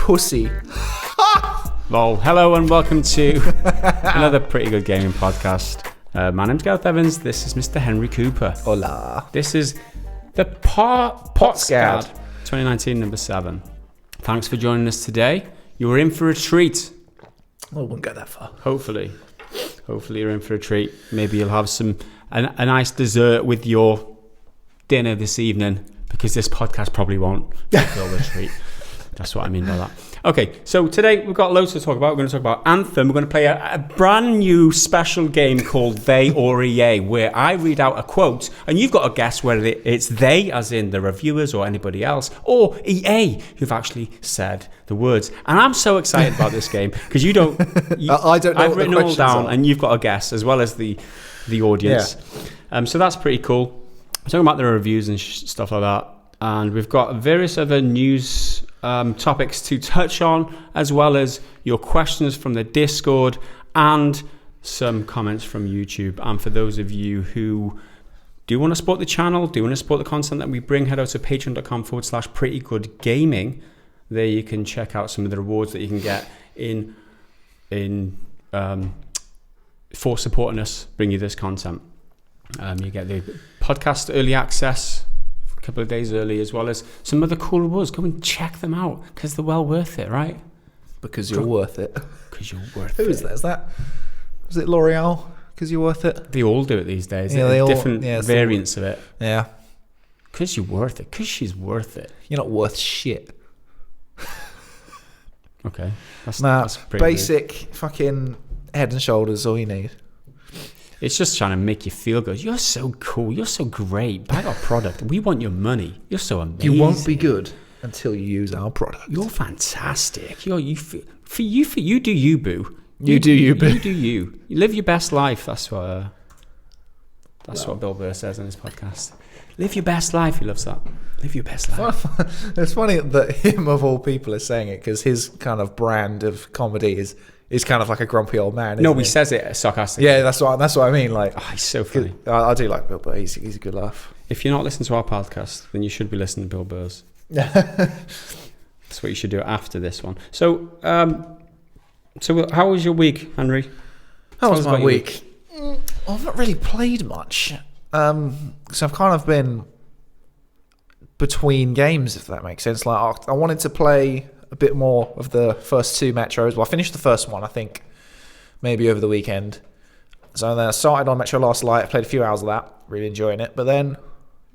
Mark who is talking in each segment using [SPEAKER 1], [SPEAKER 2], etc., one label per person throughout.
[SPEAKER 1] pussy.
[SPEAKER 2] Well, hello and welcome to another Pretty Good Gaming podcast. My name's Gareth Evans. This is Mr. Henry Cooper.
[SPEAKER 1] Hola.
[SPEAKER 2] This is the PotScad 2019 number 7. Thanks for joining us today. You're in for a treat.
[SPEAKER 1] I wouldn't go that far.
[SPEAKER 2] Hopefully you're in for a treat. Maybe you'll have a nice dessert with your dinner this evening, because this podcast probably won't feel the treat. That's what I mean by that. Okay, so today we've got loads to talk about. We're going to talk about Anthem. We're going to play a brand new special game called They or EA, where I read out a quote and you've got to guess whether it's they, as in the reviewers or anybody else, or EA, who've actually said the words. And I'm so excited about this game because I don't know. I've written it all down, and you've got to guess as well as the audience. Yeah. So that's pretty cool. We're talking about the reviews and stuff like that, and we've got various other news topics to touch on, as well as your questions from the Discord and some comments from YouTube. And for those of you who do want to support the channel, do want to support the content that we bring, head out to patreon.com/prettygoodgaming. There you can check out some of the rewards that you can get for supporting us, bring you this content. You get the podcast early access a couple of days early, as well as some other cool rewards. Go and check them out, because they're well worth it, right?
[SPEAKER 1] Because you're worth it.
[SPEAKER 2] Because you're worth it.
[SPEAKER 1] Who is that? Is it L'Oreal? Because you're worth it?
[SPEAKER 2] They all do it these days.
[SPEAKER 1] Yeah, they all,
[SPEAKER 2] different variants of it.
[SPEAKER 1] Yeah.
[SPEAKER 2] Because you're worth it. Because she's worth it.
[SPEAKER 1] You're not worth shit.
[SPEAKER 2] Okay. That's pretty
[SPEAKER 1] basic fucking Head and Shoulders, all you need.
[SPEAKER 2] It's just trying to make you feel good. You're so cool. You're so great. Buy our product. We want your money. You're so amazing.
[SPEAKER 1] You won't be good until you use our product.
[SPEAKER 2] You're fantastic. You do you, boo.
[SPEAKER 1] You do you, boo.
[SPEAKER 2] You do you. You live your best life. That's what Bill Burr says in his podcast. Live your best life. He loves that. Live your best life.
[SPEAKER 1] It's funny that him of all people is saying it, because his kind of brand of comedy is kind of like a grumpy old man.
[SPEAKER 2] No, he says it sarcastically.
[SPEAKER 1] Yeah, that's what I mean. Like,
[SPEAKER 2] he's so funny.
[SPEAKER 1] I do like Bill Burr. He's a good laugh.
[SPEAKER 2] If you're not listening to our podcast, then you should be listening to Bill Burr's. That's what you should do after this one. So how was your week, Henry?
[SPEAKER 1] How was my week? I've not really played much. So I've kind of been between games, if that makes sense. Like, I wanted to play a bit more of the first two Metros. Well, I finished the first one, I think, maybe over the weekend. So then I started on Metro Last Light. I played a few hours of that, really enjoying it. But then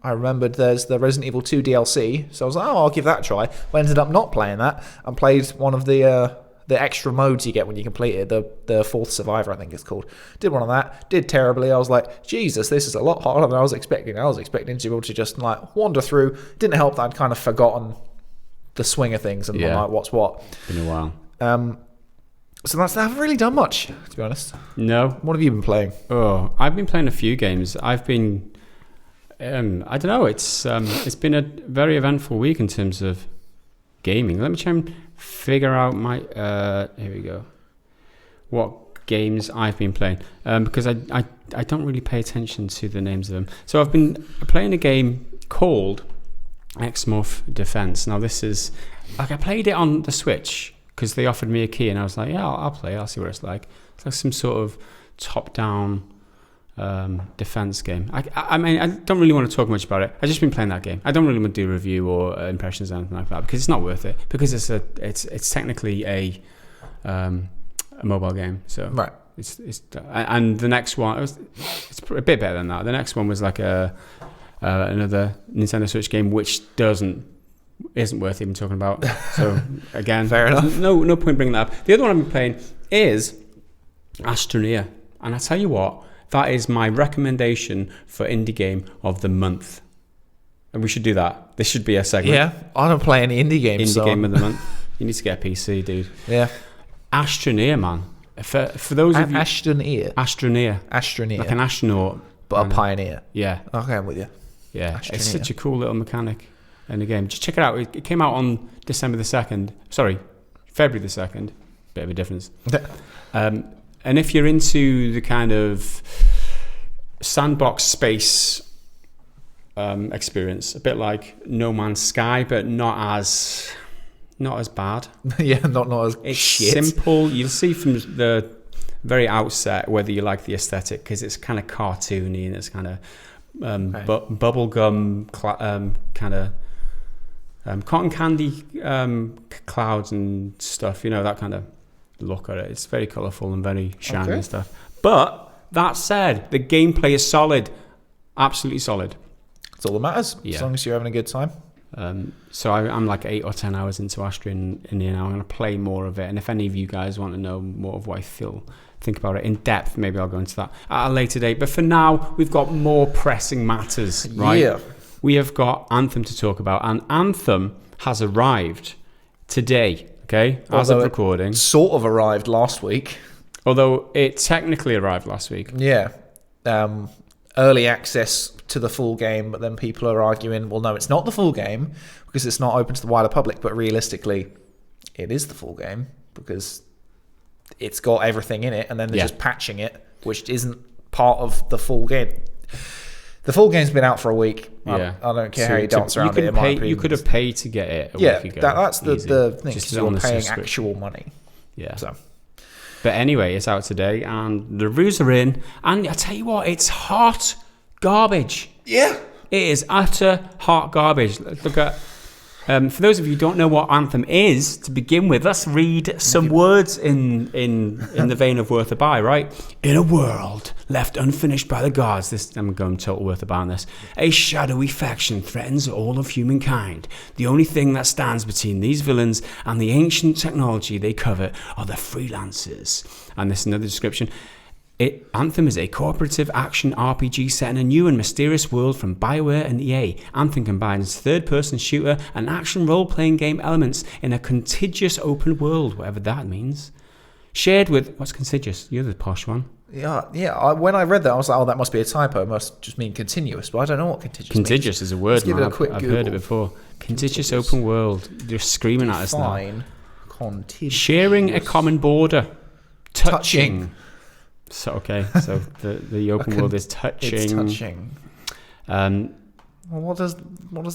[SPEAKER 1] I remembered there's the Resident Evil 2 DLC, so I was like, I'll give that a try. But I ended up not playing that and played one of the extra modes you get when you complete it, the Fourth Survivor, I think it's called. Did one of that, did terribly. I was like, Jesus, this is a lot harder than I was expecting. I was expecting to be able to just like wander through. Didn't help that I'd kind of forgotten the swing of things and like what's what.
[SPEAKER 2] Been a while.
[SPEAKER 1] So I haven't really done much, to be honest.
[SPEAKER 2] No.
[SPEAKER 1] What have you been playing?
[SPEAKER 2] Oh, I've been playing a few games. I've been, I don't know. It's been a very eventful week in terms of gaming. Let me try and figure out my. Here we go. What games I've been playing? Because I don't really pay attention to the names of them. So I've been playing a game called Exmorph Defense. Now this is like, I played it on the Switch because they offered me a key, and I was like, yeah, I'll play it. I'll see what it's like. It's like some sort of top-down defense game. I mean, I don't really want to talk much about it. I've just been playing that game. I don't really want to do a review or impressions or anything like that, because it's not worth it. Because it's technically a mobile game. So
[SPEAKER 1] right.
[SPEAKER 2] It's and the next one it's a bit better than that. The next one was like another Nintendo Switch game, which isn't worth even talking about. So again,
[SPEAKER 1] fair enough.
[SPEAKER 2] No point bringing that up. The other one I've been playing is Astroneer, and I tell you what, that is my recommendation for indie game of the month, and we should do that. This should be a segment.
[SPEAKER 1] Yeah, I don't play any indie games.
[SPEAKER 2] Indie game of the month. You need to get a PC, dude.
[SPEAKER 1] Yeah,
[SPEAKER 2] Astroneer, man. For those of you,
[SPEAKER 1] Astroneer,
[SPEAKER 2] like an astronaut,
[SPEAKER 1] but a pioneer.
[SPEAKER 2] Yeah.
[SPEAKER 1] Okay, I'm with you.
[SPEAKER 2] Yeah, it's such a cool little mechanic in the game. Just check it out. It came out on February the 2nd. Bit of a difference. And if you're into the kind of sandbox space experience, a bit like No Man's Sky, but not as not as bad.
[SPEAKER 1] Yeah, not as
[SPEAKER 2] It's
[SPEAKER 1] shit.
[SPEAKER 2] simple. You'll see from the very outset whether you like the aesthetic, because it's kind of cartoony and it's kind of bubblegum kind of cotton candy clouds and stuff, that kind of look at it. It's very colourful and very shiny and stuff. But that said, the gameplay is solid, absolutely solid.
[SPEAKER 1] That's all that matters,
[SPEAKER 2] Yeah.
[SPEAKER 1] as long as you're having a good time.
[SPEAKER 2] So I'm like 8 or 10 hours into Astria in here now. I'm going to play more of it, and if any of you guys want to know more of what I think about it in depth, maybe I'll go into that at a later date. But for now, we've got more pressing matters, right?
[SPEAKER 1] Yeah.
[SPEAKER 2] We have got Anthem to talk about, and Anthem has arrived today, okay, as of recording.
[SPEAKER 1] It sort of arrived last week.
[SPEAKER 2] Although it technically arrived last week.
[SPEAKER 1] Yeah. Early access to the full game, but then people are arguing, well, no, it's not the full game because it's not open to the wider public, but realistically, it is the full game because it's got everything in it, and then they're just patching it, which isn't part of the full game. The full game's been out for a week.
[SPEAKER 2] Yeah.
[SPEAKER 1] I don't care how you dance around it.
[SPEAKER 2] You could have paid to get it a week ago.
[SPEAKER 1] That's the thing.
[SPEAKER 2] Just
[SPEAKER 1] You're
[SPEAKER 2] on the
[SPEAKER 1] paying
[SPEAKER 2] subscription.
[SPEAKER 1] actual money.
[SPEAKER 2] Yeah.
[SPEAKER 1] So.
[SPEAKER 2] But anyway, it's out today, and the reviews are in. And I tell you what, it's hot garbage.
[SPEAKER 1] Yeah.
[SPEAKER 2] It is utter hot garbage. Look at. For those of you who don't know what Anthem is, to begin with, let's read some words in the vein of Worth a Buy, right? In a world left unfinished by the gods, I'm going total Worth a Buy on this, a shadowy faction threatens all of humankind. The only thing that stands between these villains and the ancient technology they covet are the freelancers. And this is another description. Anthem is a cooperative action RPG set in a new and mysterious world from BioWare and EA. Anthem combines third-person shooter and action role-playing game elements in a contiguous open world, whatever that means. Shared with... What's contiguous? You're the posh one.
[SPEAKER 1] Yeah. When I read that, I was like, oh, that must be a typo. It must just mean continuous, but I don't know what contiguous means.
[SPEAKER 2] Contiguous is a word,
[SPEAKER 1] Let's give
[SPEAKER 2] man.
[SPEAKER 1] it a quick
[SPEAKER 2] I've
[SPEAKER 1] Google.
[SPEAKER 2] heard it before. Contiguous open world. You're screaming at us now.
[SPEAKER 1] Fine. Contiguous.
[SPEAKER 2] Sharing a common border. Touching. So the open world is touching.
[SPEAKER 1] It's touching. Well, what does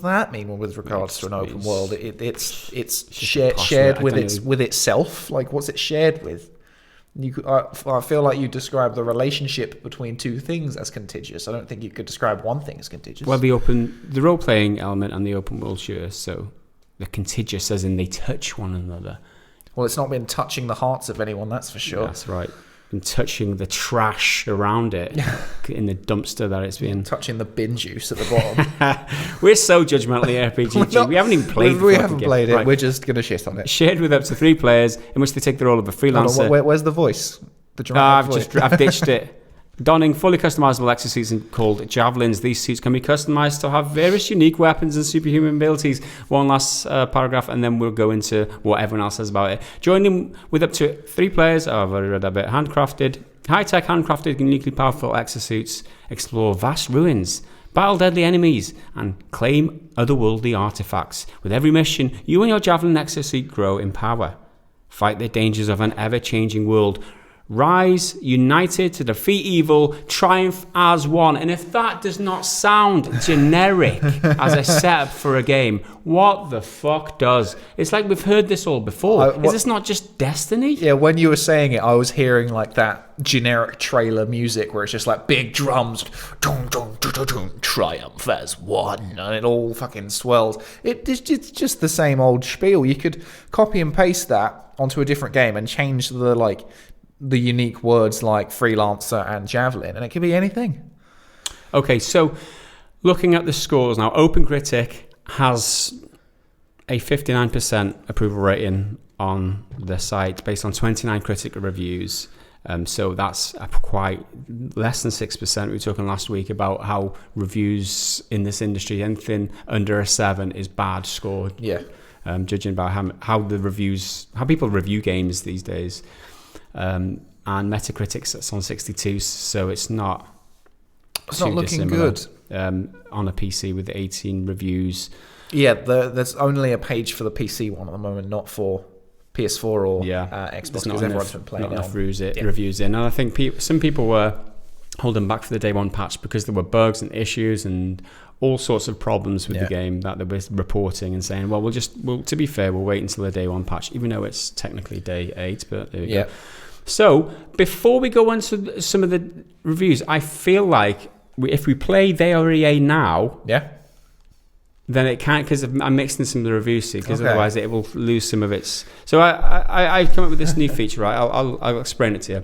[SPEAKER 1] that mean with regards to an open world? It's shared with itself. Like, what's it shared with? I feel like you describe the relationship between two things as contiguous. I don't think you could describe one thing as contiguous.
[SPEAKER 2] Well, the role playing element and the open world shooter. So the contiguous, as in they touch one another.
[SPEAKER 1] Well, it's not been touching the hearts of anyone, that's for sure.
[SPEAKER 2] That's right. And touching the trash around it in the dumpster that it's been.
[SPEAKER 1] Touching the bin juice at the bottom.
[SPEAKER 2] We're so judgmentally RPG. We haven't even played
[SPEAKER 1] We haven't played it.
[SPEAKER 2] Right.
[SPEAKER 1] We're just going to shit on it.
[SPEAKER 2] Shared with up to 3 players, in which they take the role of a freelancer.
[SPEAKER 1] Where's the voice? The dramatic voice.
[SPEAKER 2] I've ditched it. Donning fully customizable exosuits called javelins. These suits can be customized to have various unique weapons and superhuman abilities. One last paragraph, and then we'll go into what everyone else says about it. Joining with up to 3 players. I've already read that bit. High-tech, handcrafted, uniquely powerful exosuits explore vast ruins, battle deadly enemies, and claim otherworldly artifacts. With every mission, you and your javelin exosuit grow in power. Fight the dangers of an ever-changing world. Rise united to defeat evil, triumph as one. And if that does not sound generic as a setup for a game, what the fuck does? It's like we've heard this all before. Is this not just Destiny?
[SPEAKER 1] Yeah, when you were saying it, I was hearing like that generic trailer music where it's just like big drums, dun, dun, dun, dun, dun, triumph as one, and it all fucking swells. It's just the same old spiel. You could copy and paste that onto a different game and change the unique words like freelancer and javelin, and it could be anything.
[SPEAKER 2] Okay, so looking at the scores now, OpenCritic has a 59% approval rating on the site based on 29 critical reviews. So that's quite less than 6%. We were talking last week about how reviews in this industry, anything under a 7 is bad scored.
[SPEAKER 1] Yeah.
[SPEAKER 2] Judging by how people review games these days. And Metacritic's on 62, so it's not
[SPEAKER 1] looking good
[SPEAKER 2] on a PC with 18 reviews.
[SPEAKER 1] Yeah, there's only a page for the PC one at the moment, not for PS4 or Xbox, because everyone's been playing
[SPEAKER 2] not enough reviews in. And I think some people were hold them back for the day one patch because there were bugs and issues and all sorts of problems with the game that they were reporting and saying, well, to be fair, we'll wait until the day one patch, even though it's technically day 8, but there we go. So before we go on to some of the reviews, I feel like if we play They Are EA now, then it can't, because I'm mixing some of the reviews, because otherwise it will lose some of its. So I've come up with this new feature, right? I'll explain it to you.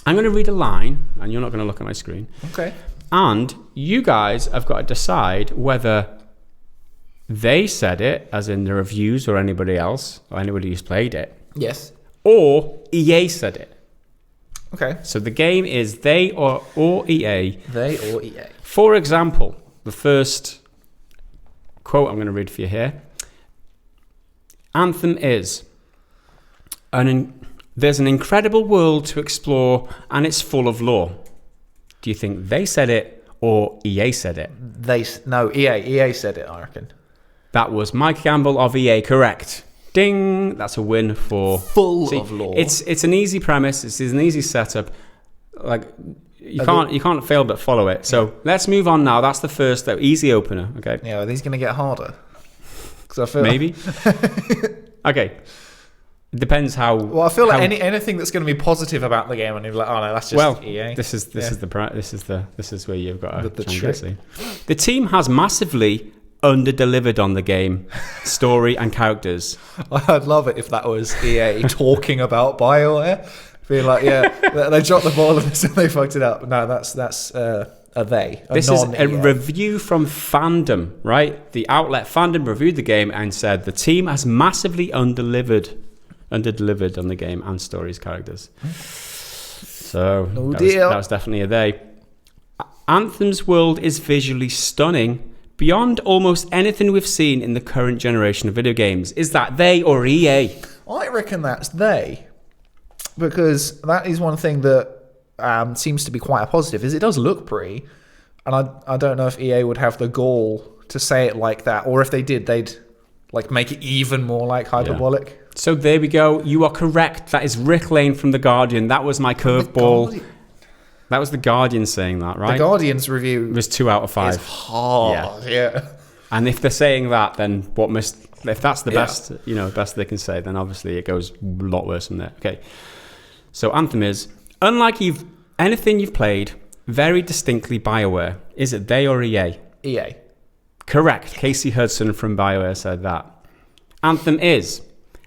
[SPEAKER 2] I'm going to read a line, and you're not going to look at my screen.
[SPEAKER 1] Okay.
[SPEAKER 2] And you guys have got to decide whether they said it, as in the reviews or anybody else, or anybody who's played it.
[SPEAKER 1] Yes.
[SPEAKER 2] Or EA said it.
[SPEAKER 1] Okay.
[SPEAKER 2] So the game is they or EA.
[SPEAKER 1] They or EA.
[SPEAKER 2] For example, the first quote I'm going to read for you here. Anthem is there's an incredible world to explore and it's full of lore. Do you think they said it or EA said it?
[SPEAKER 1] EA said it, I reckon.
[SPEAKER 2] That was Mike Gamble of EA, correct. Ding! That's a win for
[SPEAKER 1] full of lore.
[SPEAKER 2] It's an easy premise. It's an easy setup. Like you can't fail but follow it. So let's move on now. That's the first easy opener. Okay.
[SPEAKER 1] Yeah, are these going to get harder? Because I feel
[SPEAKER 2] maybe. Okay. It depends how.
[SPEAKER 1] Well, I feel like anything that's going to be positive about the game, and you're like, oh no, that's just EA.
[SPEAKER 2] This is where you've got the trick. The team has massively under-delivered on the game, story and characters.
[SPEAKER 1] I'd love it if that was EA talking about BioWare, being like, they dropped the ball and they fucked it up. No, that's a they.
[SPEAKER 2] This is a review from Fandom, right? The outlet Fandom reviewed the game and said the team has massively under-delivered on the game and stories, characters. So that was definitely a they. Anthem's world is visually stunning, beyond almost anything we've seen in the current generation of video games. Is that they or EA?
[SPEAKER 1] I reckon that's they, because that is one thing that seems to be quite a positive, is it does look pretty, and I don't know if EA would have the gall to say it like that, or if they did, they'd like make it even more like hyperbolic.
[SPEAKER 2] Yeah. So there we go. You are correct. That is Rick Lane from The Guardian. That was my curveball. That was The Guardian saying that, right?
[SPEAKER 1] The Guardian's review
[SPEAKER 2] was 2 out of 5.
[SPEAKER 1] It's hard, yeah.
[SPEAKER 2] And if they're saying that, then if that's the best, best they can say, then obviously it goes a lot worse from there. Okay. So Anthem is, unlike anything you've played, very distinctly BioWare. Is it they or EA?
[SPEAKER 1] EA.
[SPEAKER 2] Correct. Casey Hudson from BioWare said that. Anthem is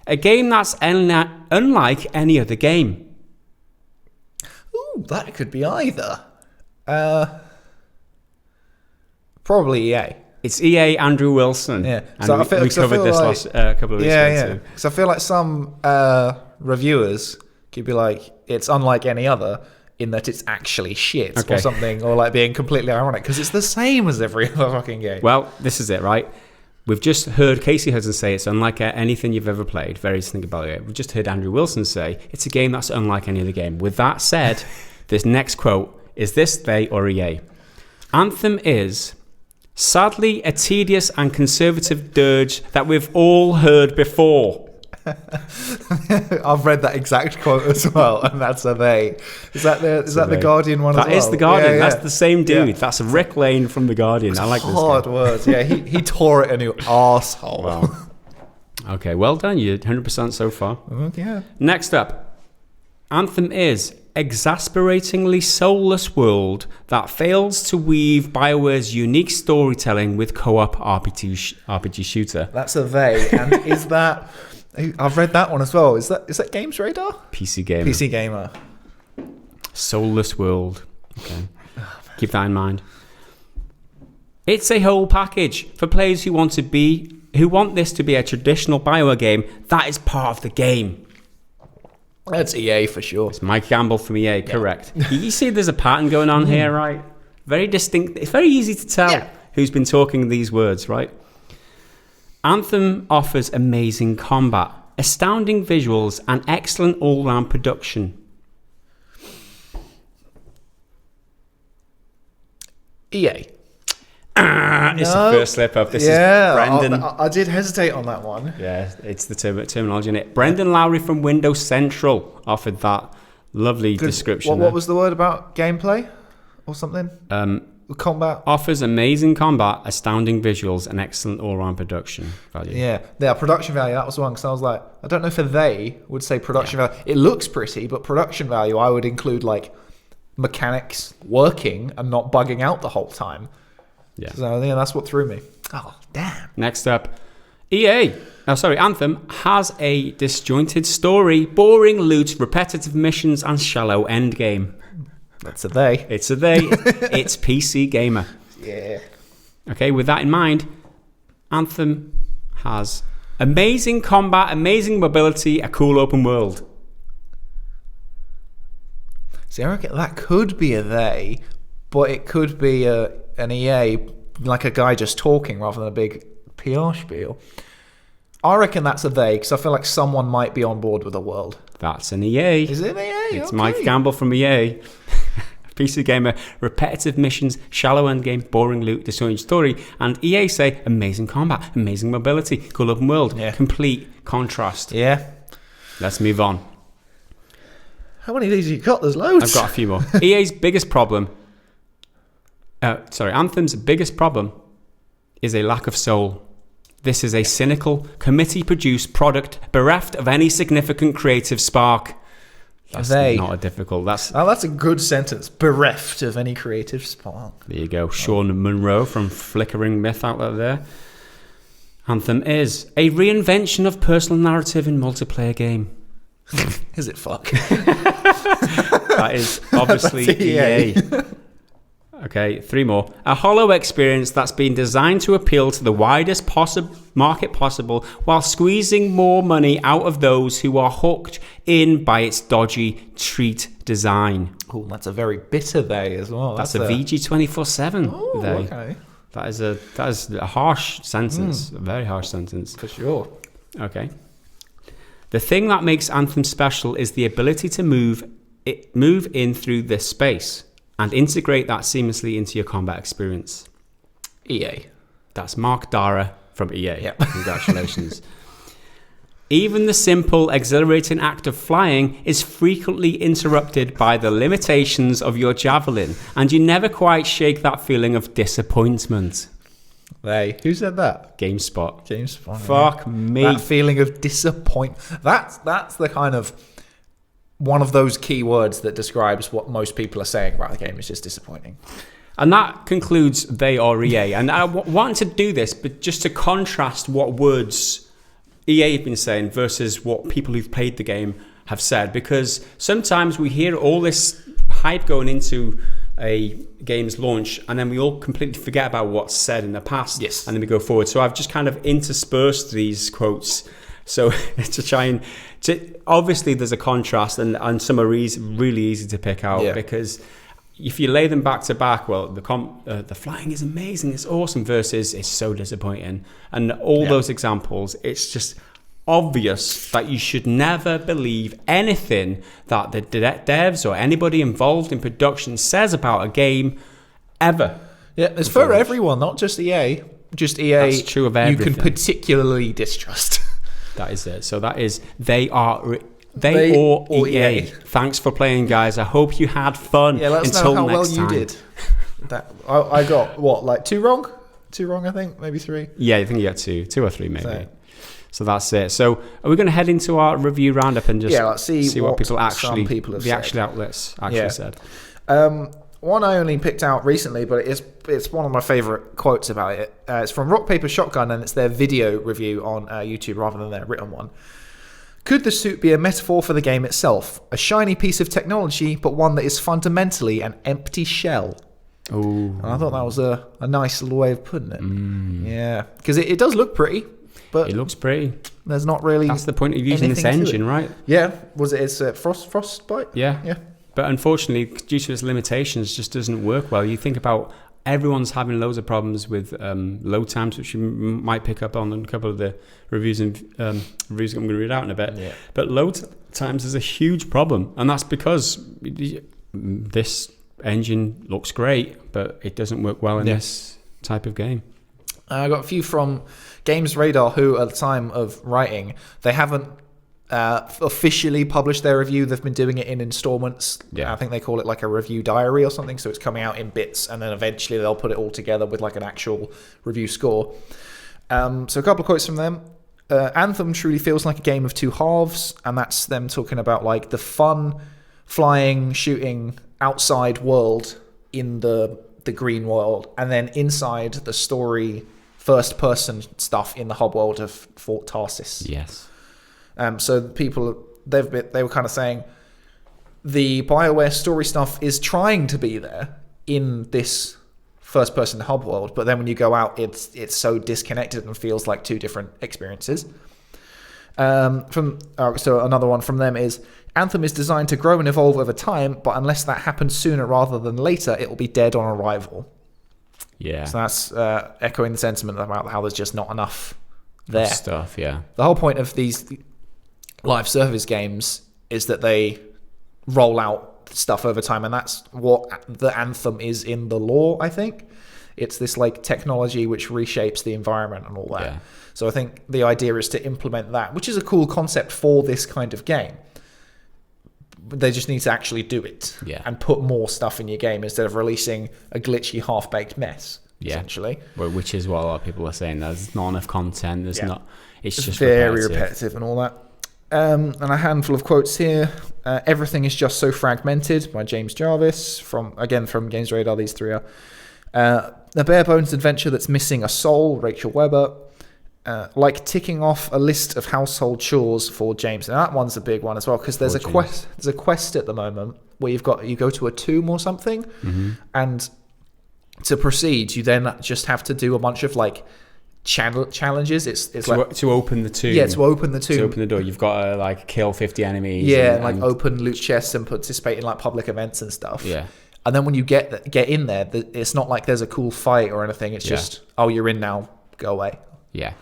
[SPEAKER 2] a game that's unlike any other game.
[SPEAKER 1] Ooh, that could be either. Probably EA.
[SPEAKER 2] It's EA, Andrew Wilson.
[SPEAKER 1] Yeah.
[SPEAKER 2] And so we covered this last couple of weeks ago too.
[SPEAKER 1] Because I feel like some reviewers could be like, it's unlike any other, in that it's actually shit or something, or like being completely ironic, because it's the same as every other fucking game.
[SPEAKER 2] Well, this is it, right? We've just heard Casey Hudson say it's unlike anything you've ever played. Very distinct about it. We've just heard Andrew Wilson say it's a game that's unlike any other game. With that said, this next quote is this they or EA? Anthem is sadly a tedious and conservative dirge that we've all heard before.
[SPEAKER 1] I've read that exact quote as well, and that's a they. Is that the Guardian one as well?
[SPEAKER 2] That is the Guardian.
[SPEAKER 1] Yeah.
[SPEAKER 2] That's the same dude. Yeah. That's Rick Lane from the Guardian. I like this.
[SPEAKER 1] Hard words. Yeah, he tore it a new arsehole.
[SPEAKER 2] Wow. Okay, well done. You're 100% so far.
[SPEAKER 1] Yeah.
[SPEAKER 2] Next up, Anthem is exasperatingly soulless world that fails to weave BioWare's unique storytelling with co-op RPG shooter.
[SPEAKER 1] That's a they. And is that... I've read that one as well. Is that Games Radar?
[SPEAKER 2] PC Gamer. Soulless world. Okay. Keep that in mind. It's a whole package for players who want this to be a traditional BioWare game that is part of the game.
[SPEAKER 1] That's EA for sure.
[SPEAKER 2] It's Mike Gamble from EA, correct. You see there's a pattern going on here, right? Very distinct. It's very easy to tell who's been talking these words, right? Anthem offers amazing combat, astounding visuals, and excellent all-round production.
[SPEAKER 1] EA.
[SPEAKER 2] It's the first slip-up. This is Brendan.
[SPEAKER 1] I did hesitate on that one.
[SPEAKER 2] Yeah, it's the terminology in it. Brendan Lowry from Windows Central offered that lovely description.
[SPEAKER 1] What was the word about gameplay? or something. Combat
[SPEAKER 2] offers amazing combat, astounding visuals, and excellent all-round production value.
[SPEAKER 1] Yeah, production value, that was one, because I was like, I don't know if they would say production value. It looks pretty, but production value, I would include like mechanics working and not bugging out the whole time.
[SPEAKER 2] Yeah.
[SPEAKER 1] So yeah, that's what threw me. Oh, damn.
[SPEAKER 2] Next up, Anthem has a disjointed story, boring loot, repetitive missions, and shallow endgame.
[SPEAKER 1] That's a they.
[SPEAKER 2] It's a they. It's PC Gamer.
[SPEAKER 1] Yeah.
[SPEAKER 2] Okay, with that in mind, Anthem has amazing combat, amazing mobility, a cool open world.
[SPEAKER 1] See, I reckon that could be a they, but it could be an EA, like a guy just talking rather than a big PR spiel. I reckon that's a they, because I feel like someone might be on board with the world.
[SPEAKER 2] That's an EA.
[SPEAKER 1] Is it an EA?
[SPEAKER 2] It's Mike Gamble from EA. PC Gamer, repetitive missions, shallow endgame, boring loot, disjointed story, and EA say amazing combat, amazing mobility, cool open world, complete contrast.
[SPEAKER 1] Yeah.
[SPEAKER 2] Let's move on.
[SPEAKER 1] How many of these have you got? There's loads.
[SPEAKER 2] I've got a few more. EA's biggest problem, Anthem's biggest problem is a lack of soul. This is a cynical, committee-produced product bereft of any significant creative spark. That's not a difficult. That's
[SPEAKER 1] a good sentence. Bereft of any creative spark.
[SPEAKER 2] There you go. Sean Munro from Flickering Myth outlet there. Anthem is a reinvention of personal narrative in multiplayer game.
[SPEAKER 1] Is it fuck?
[SPEAKER 2] That is obviously EA. Okay, 3 more. A hollow experience that's been designed to appeal to the widest market possible while squeezing more money out of those who are hooked in by its dodgy treat design.
[SPEAKER 1] Oh, that's a very bitter they as well.
[SPEAKER 2] That's a VG247 they.
[SPEAKER 1] Okay.
[SPEAKER 2] That is a harsh sentence, a very harsh sentence.
[SPEAKER 1] For sure.
[SPEAKER 2] Okay. The thing that makes Anthem special is the ability to move in through this space and integrate that seamlessly into your combat experience.
[SPEAKER 1] EA.
[SPEAKER 2] That's Mark Dara from EA.
[SPEAKER 1] Yep.
[SPEAKER 2] Congratulations. Even the simple, exhilarating act of flying is frequently interrupted by the limitations of your javelin, and you never quite shake that feeling of disappointment.
[SPEAKER 1] Who said that?
[SPEAKER 2] GameSpot.
[SPEAKER 1] Fuck
[SPEAKER 2] me.
[SPEAKER 1] That feeling of disappointment. That's the kind of one of those key words that describes what most people are saying about the game. It's just disappointing.
[SPEAKER 2] And that concludes they or EA. And I wanted to do this, but just to contrast what words EA have been saying versus what people who've played the game have said. Because sometimes we hear all this hype going into a game's launch, and then we all completely forget about what's said in the past.
[SPEAKER 1] Yes.
[SPEAKER 2] And then we go forward. So I've just kind of interspersed these quotes. So to try and... obviously, there's a contrast, and some are really easy to pick out because if you lay them back to back, well, the flying is amazing, it's awesome, versus it's so disappointing. And all those examples, it's just obvious that you should never believe anything that the devs or anybody involved in production says about a game ever.
[SPEAKER 1] Yeah, it's for everyone, not just EA. Just EA.
[SPEAKER 2] That's true of everything.
[SPEAKER 1] You can particularly distrust.
[SPEAKER 2] That is it. So that is they or EA. Thanks for playing, guys. I hope you had fun.
[SPEAKER 1] Yeah, let us
[SPEAKER 2] Until
[SPEAKER 1] know how
[SPEAKER 2] next
[SPEAKER 1] well you
[SPEAKER 2] time.
[SPEAKER 1] did. I got what, like 2 wrong? 2 wrong, I think, maybe 3.
[SPEAKER 2] Yeah, I think you got 2 or 3 maybe. So that's it. So are we going to head into our review roundup and just
[SPEAKER 1] let's see
[SPEAKER 2] what people
[SPEAKER 1] some people have
[SPEAKER 2] the
[SPEAKER 1] said.
[SPEAKER 2] actual outlets actually said?
[SPEAKER 1] One I only picked out recently, but it's one of my favourite quotes about it. It's from Rock Paper Shotgun, and it's their video review on YouTube rather than their written one. Could the suit be a metaphor for the game itself? A shiny piece of technology, but one that is fundamentally an empty shell.
[SPEAKER 2] Oh,
[SPEAKER 1] I thought that was a nice little way of putting it. Yeah, because it does look pretty, but
[SPEAKER 2] it looks pretty.
[SPEAKER 1] There's not really.
[SPEAKER 2] That's the point of using this engine, right?
[SPEAKER 1] Yeah. Was it? It's frostbite.
[SPEAKER 2] Yeah. But unfortunately, due to its limitations, it just doesn't work well. You think about everyone's having loads of problems with load times, which you might pick up on a couple of the reviews and reviews I'm going to read out in a bit. Yeah. But load times is a huge problem, and that's because this engine looks great, but it doesn't work well in this type of game. I
[SPEAKER 1] got a few from Games Radar, who at the time of writing, they haven't officially published their review. They've been doing it in installments.
[SPEAKER 2] Yeah.
[SPEAKER 1] I think they call it like a review diary or something. So it's coming out in bits, and then eventually they'll put it all together with like an actual review score. So a couple of quotes from them. Anthem truly feels like a game of two halves, and that's them talking about like the fun, flying, shooting outside world in the green world, and then inside the story, first-person stuff in the hub world of Fort Tarsis.
[SPEAKER 2] Yes.
[SPEAKER 1] So people, they were kind of saying the BioWare story stuff is trying to be there in this first-person hub world, but then when you go out, it's so disconnected and feels like two different experiences. So another one from them is, Anthem is designed to grow and evolve over time, but unless that happens sooner rather than later, it will be dead on arrival.
[SPEAKER 2] Yeah.
[SPEAKER 1] So that's echoing the sentiment about how there's just not enough there.
[SPEAKER 2] Stuff, yeah.
[SPEAKER 1] The whole point of these live service games is that they roll out stuff over time, and that's what the Anthem is in the lore, I think. It's this like technology which reshapes the environment and all that.
[SPEAKER 2] Yeah.
[SPEAKER 1] So I think the idea is to implement that, which is a cool concept for this kind of game. They just need to actually do it and put more stuff in your game instead of releasing a glitchy, half-baked mess, essentially.
[SPEAKER 2] Well, which is what a lot of people are saying. There's not enough content. There's not. It's just
[SPEAKER 1] very repetitive and all that. And a handful of quotes here. Everything is just so fragmented by James Jarvis from Games Radar. These three are a bare bones adventure that's missing a soul. Rachel Weber. Like ticking off a list of household chores for James. And that one's a big one as well, because there's a quest at the moment where you go to a tomb or something, and to proceed you then just have to do a bunch of like challenges. It's
[SPEAKER 2] to open the tomb.
[SPEAKER 1] Yeah, to open the tomb.
[SPEAKER 2] To open the door, you've got to like kill 50 enemies.
[SPEAKER 1] Yeah, and open loot chests and participate in like public events and stuff.
[SPEAKER 2] Yeah.
[SPEAKER 1] And then when you get in there, it's not like there's a cool fight or anything. It's just, oh, you're in now, go away.
[SPEAKER 2] Yeah.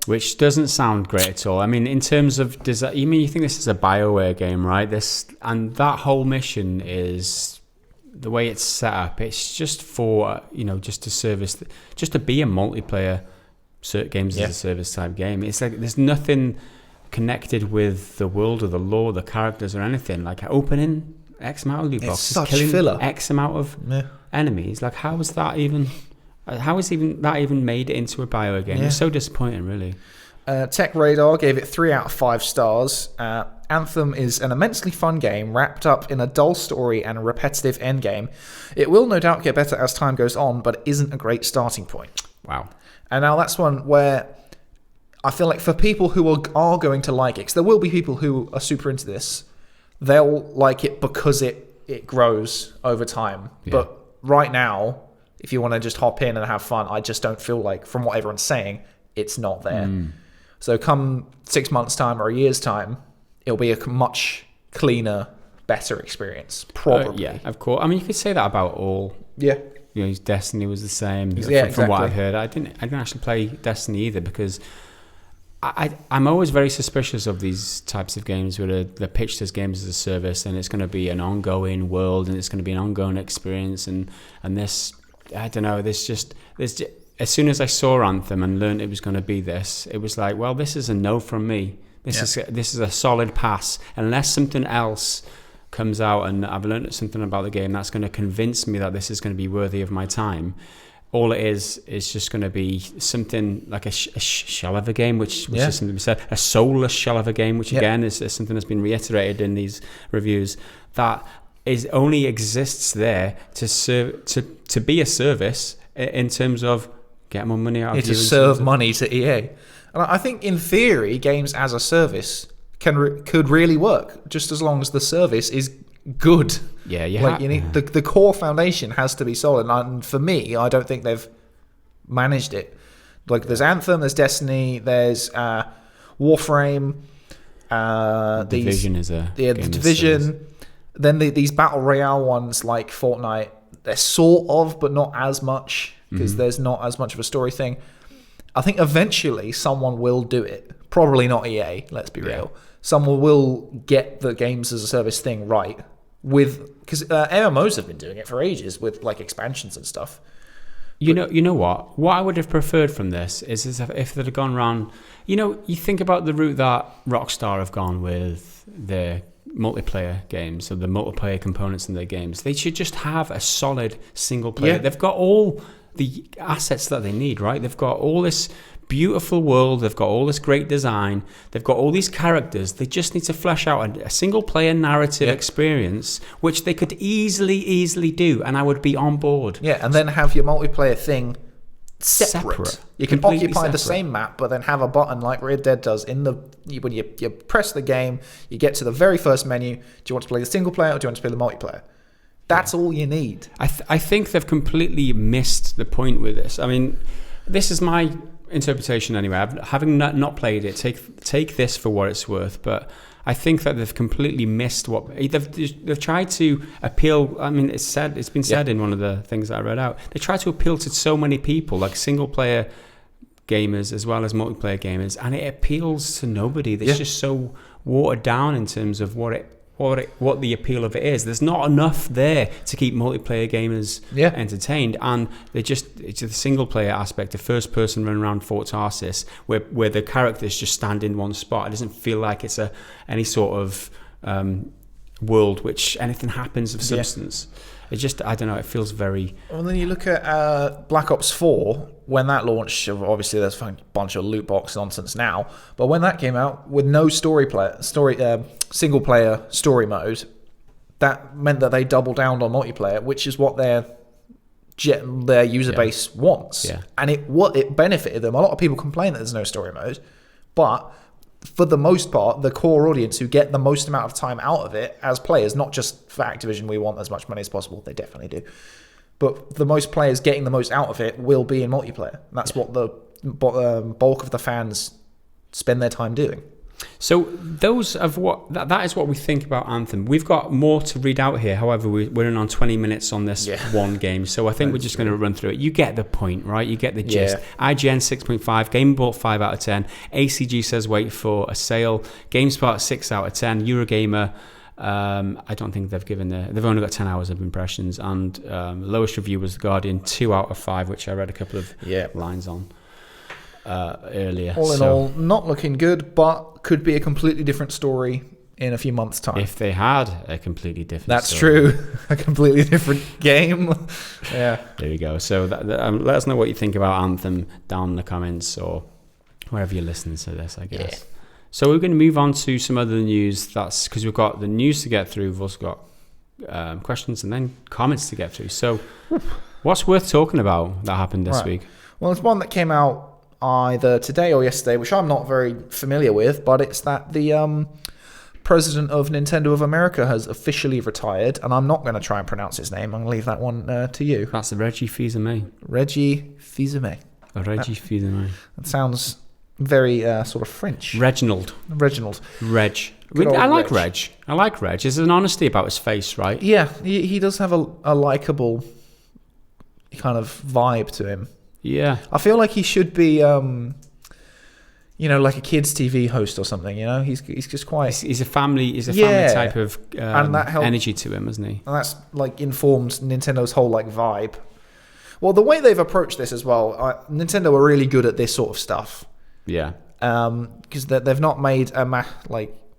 [SPEAKER 2] Which doesn't sound great at all. I mean, in terms of design, you think this is a BioWare game, right? And that whole mission is the way it's set up. It's just for just to service, just to be a multiplayer games as a service type game. It's like there's nothing connected with the world or the lore, the characters or anything. Like opening X amount of loot boxes, killing
[SPEAKER 1] filler.
[SPEAKER 2] X amount of enemies. Like how is that even? How is that even made it into a BioWare game? It's so disappointing, really.
[SPEAKER 1] Tech Radar gave it 3 out of 5 stars. Anthem is an immensely fun game wrapped up in a dull story and a repetitive endgame. It will no doubt get better as time goes on, but it isn't a great starting point.
[SPEAKER 2] Wow.
[SPEAKER 1] And now that's one where I feel like for people who are going to like it, because there will be people who are super into this, they'll like it because it grows over time. Yeah. But right now, if you want to just hop in and have fun, I just don't feel like, from what everyone's saying, it's not there. So come 6 months' time or a year's time, it'll be a much cleaner, better experience, probably.
[SPEAKER 2] Yeah, of course. I mean, you could say that about all.
[SPEAKER 1] Yeah.
[SPEAKER 2] Destiny was the same.
[SPEAKER 1] From
[SPEAKER 2] what I've heard, I didn't actually play Destiny either, because I'm always very suspicious of these types of games where they're pitched as games as a service, and it's going to be an ongoing world and it's going to be an ongoing experience, and this. I don't know. There's just as soon as I saw Anthem and learned it was going to be this, it was like, well, this is a no from me. This is a solid pass. Unless something else comes out and I've learned something about the game that's going to convince me that this is going to be worthy of my time. All it is just going to be something like a shell of a game, which is something we said, a soulless shell of a game, which again is something that's been reiterated in these reviews, that only exists there to be a service in terms of get more money out of you.
[SPEAKER 1] To serve money to EA. And I think in theory, games as a service could really work, just as long as the service is good.
[SPEAKER 2] Yeah,
[SPEAKER 1] you need the core foundation has to be solid. And for me, I don't think they've managed it. Like there's Anthem, there's Destiny, there's Warframe.
[SPEAKER 2] Division is a
[SPEAKER 1] the Division. Then these battle royale ones like Fortnite, they're sort of, but not as much, because there's not as much of a story thing. I think eventually someone will do it. Probably not EA, let's be real. Someone will get the games as a service thing right, because MMOs have been doing it for ages with like expansions and stuff.
[SPEAKER 2] You know what? What I would have preferred from this is if they'd have gone round. You think about the route that Rockstar have gone with their multiplayer games, so the multiplayer components in their games. They should just have a solid single player.
[SPEAKER 1] Yeah.
[SPEAKER 2] They've got all the assets that they need, right? They've got all this beautiful world. They've got all this great design. They've got all these characters. They just need to flesh out a single player narrative experience, which they could easily do, and I would be on board.
[SPEAKER 1] Yeah, and then have your multiplayer thing separate. You can occupy the same map, but then have a button like Red Dead does when you press the game, you get to the very first menu. Do you want to play the single player or do you want to play the multiplayer? That's all you need.
[SPEAKER 2] I think they've completely missed the point with this. I mean, this is my interpretation anyway. Having not played it, take this for what it's worth, but I think that they've completely missed what they've tried to appeal. I mean, it's been said in one of the things that I read out. They try to appeal to so many people, like single player gamers as well as multiplayer gamers, and it appeals to nobody. It's just so watered down in terms of what the appeal of it is. There's not enough there to keep multiplayer gamers entertained, and it's a single player aspect, a first person run around Fort Tarsis where the characters just stand in one spot. It doesn't feel like it's any sort of world which anything happens of substance. It just, I don't know, it feels very...
[SPEAKER 1] Well, then you look at Black Ops 4, when that launched, obviously there's a bunch of loot box nonsense now, but when that came out with no single player story mode, that meant that they doubled down on multiplayer, which is what their user base wants. Yeah. And it benefited them. A lot of people complain that there's no story mode, but for the most part, the core audience who get the most amount of time out of it as players, not just for Activision, we want as much money as possible. They definitely do. But the most players getting the most out of it will be in multiplayer. That's what the bulk of the fans spend their time doing.
[SPEAKER 2] So that is what we think about Anthem. We've got more to read out here. However, we're in on 20 minutes on this one game. So I think we're just going to run through it. You get the point, right? You get the gist. IGN 6.5, Game Report 5 out of 10. ACG says wait for a sale. GameSpot 6 out of 10. Eurogamer, I don't think they've only got 10 hours of impressions. And lowest review was The Guardian, 2 out of 5, which I read a couple of lines on earlier.
[SPEAKER 1] All in all, not looking good, but could be a completely different story in a few months' time.
[SPEAKER 2] If they had a completely different
[SPEAKER 1] That's true. A completely different game. Yeah.
[SPEAKER 2] There you go. So let us know what you think about Anthem down in the comments or wherever you're listening to this, I guess. Yeah. So we're going to move on to some other news. That's because we've got the news to get through. We've also got questions and then comments to get through. So what's worth talking about that happened this week? Well,
[SPEAKER 1] it's one that came out either today or yesterday, which I'm not very familiar with, but it's that the president of Nintendo of America has officially retired, and I'm not going to try and pronounce his name. I'm going to leave that one to you.
[SPEAKER 2] That's Reggie Fils-Aimé.
[SPEAKER 1] Reggie Fils-Aimé.
[SPEAKER 2] Reggie Fils-Aimé.
[SPEAKER 1] That sounds very sort of French.
[SPEAKER 2] Reginald. Reg. I like Reg. I like Reg. There's an honesty about his face, right?
[SPEAKER 1] Yeah, he does have a likable kind of vibe to him.
[SPEAKER 2] Yeah,
[SPEAKER 1] I feel like he should be, like a kids' TV host or something. He's just quite.
[SPEAKER 2] He's a family type of
[SPEAKER 1] and that
[SPEAKER 2] energy to him, isn't he?
[SPEAKER 1] And that's informed Nintendo's whole vibe. Well, the way they've approached this as well, Nintendo are really good at this sort of stuff.
[SPEAKER 2] Yeah.
[SPEAKER 1] Because they've not made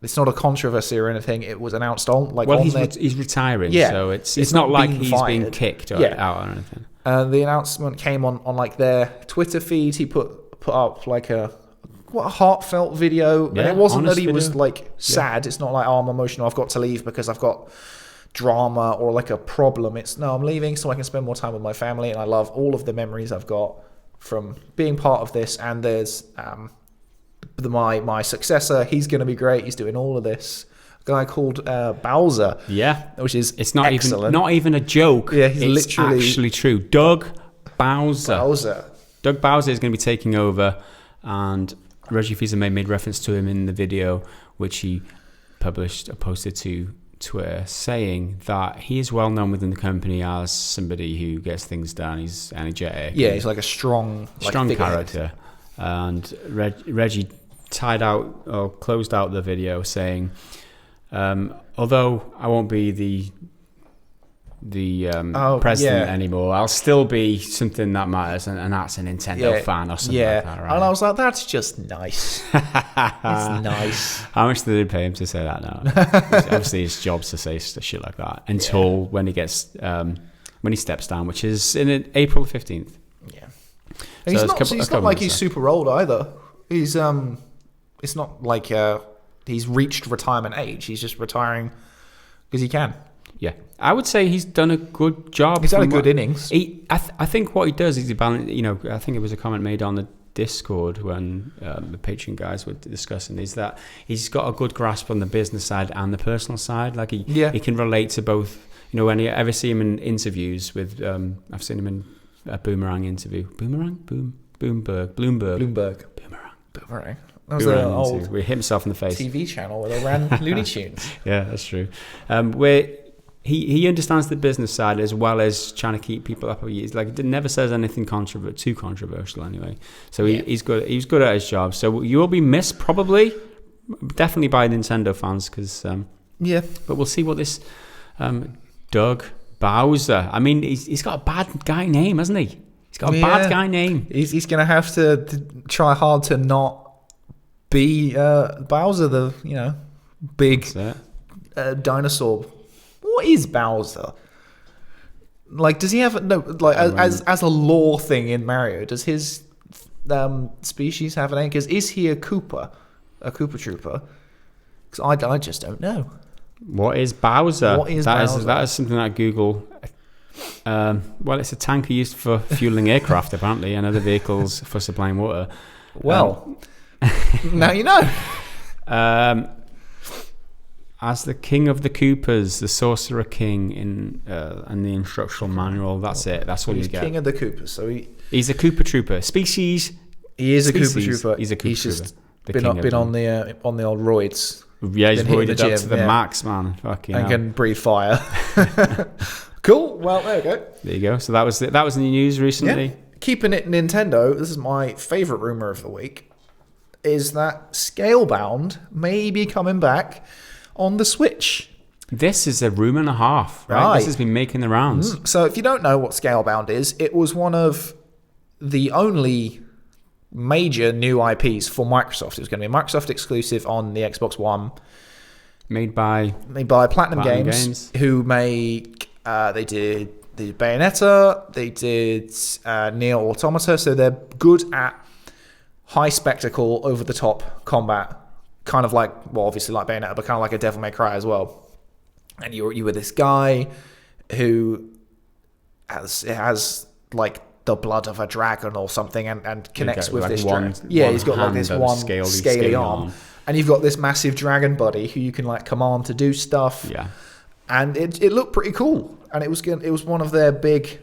[SPEAKER 1] it's not a controversy or anything. It was announced
[SPEAKER 2] he's retiring, so it's not like he's been kicked out or anything.
[SPEAKER 1] The announcement came on their Twitter feed. He put up a heartfelt video, and it wasn't that he was sad. It's not like, I'm emotional, I've got to leave because I've got drama or a problem. It's no, I'm leaving so I can spend more time with my family, and I love all of the memories I've got from being part of this. And there's my successor. He's going to be great. He's doing all of this. Guy called Bowser, which is
[SPEAKER 2] it's not
[SPEAKER 1] excellent.
[SPEAKER 2] Not even a joke.
[SPEAKER 1] Yeah, it's literally
[SPEAKER 2] actually true. Doug Bowser. Doug Bowser is going to be taking over, and Reggie Fils-Aimé made reference to him in the video, which he posted to Twitter, saying that he is well known within the company as somebody who gets things done. He's energetic.
[SPEAKER 1] Yeah, he's a strong
[SPEAKER 2] character. And Reggie closed out the video saying, although I won't be the president anymore. I'll still be something that matters, and that's a Nintendo fan or something like that, right?
[SPEAKER 1] And I was like, that's just nice. It's nice.
[SPEAKER 2] How much did they pay him to say that now? Obviously, his job's to say shit like that until when he gets when he steps down, which is in April 15th.
[SPEAKER 1] Yeah. And so he's not like he's super old either. He's it's not like he's reached retirement age. He's just retiring because he can.
[SPEAKER 2] Yeah, I would say he's done a good job.
[SPEAKER 1] He's had a good innings.
[SPEAKER 2] I think what he does is he balance. You know, I think it was a comment made on the Discord when the Patreon guys were discussing, is that he's got a good grasp on the business side and the personal side. Like he can relate to both. You know, when you ever see him in interviews with, I've seen him in a Boomerang interview. Bloomberg.
[SPEAKER 1] Boomerang. That was an old
[SPEAKER 2] where he hit himself in the face.
[SPEAKER 1] TV channel where they ran Looney Tunes.
[SPEAKER 2] Yeah, that's true. Where he understands the business side as well as trying to keep people up. He's like, it never says anything too controversial anyway. So he's good. He's good at his job. So you will be missed probably, definitely by Nintendo fans because But we'll see what this Doug Bowser. I mean, he's got a bad guy name, hasn't he? He's got a bad guy name.
[SPEAKER 1] He's going to have to try hard to not be Bowser, the big dinosaur. What is Bowser? Like, does he have as a lore thing in Mario? Does his species have an name? Because is he a Koopa Trooper? Because I just don't know.
[SPEAKER 2] What is Bowser?
[SPEAKER 1] Bowser?
[SPEAKER 2] That is something that Google. Well, it's a tanker used for fueling aircraft apparently, and other vehicles for supplying water.
[SPEAKER 1] Well, now you know.
[SPEAKER 2] As the king of the Koopas, the sorcerer king in the instructional manual. That's it. That's what he's got.
[SPEAKER 1] King of the Koopas. So
[SPEAKER 2] he's a Koopa Trooper. Species.
[SPEAKER 1] He is a Koopa Trooper.
[SPEAKER 2] He's a Koopa Trooper.
[SPEAKER 1] He's just been on the old roids.
[SPEAKER 2] Yeah, he's roided up to the max, man. Fucking hell.
[SPEAKER 1] Can breathe fire. Cool. Well, there we go.
[SPEAKER 2] There you go. So that was in the news recently.
[SPEAKER 1] Yeah. Keeping it Nintendo, this is my favourite rumour of the week, is that Scalebound may be coming back on the Switch.
[SPEAKER 2] This is a rumour and a half, right? This has been making the rounds.
[SPEAKER 1] So if you don't know what Scalebound is, it was one of the only major new IPs for Microsoft. It was going to be a Microsoft exclusive on the Xbox One.
[SPEAKER 2] Made by
[SPEAKER 1] Platinum Games, who make... they did Bayonetta, they did Nier Automata, so they're good at high spectacle, over-the-top combat, kind of like, well, obviously like Bayonetta, but kind of like a Devil May Cry as well. And you were this guy who has like the blood of a dragon or something, and connects with this dragon. Yeah, he's got like this one scaly arm. And you've got this massive dragon buddy who you can like command to do stuff.
[SPEAKER 2] Yeah. And
[SPEAKER 1] it looked pretty cool. And it was one of their big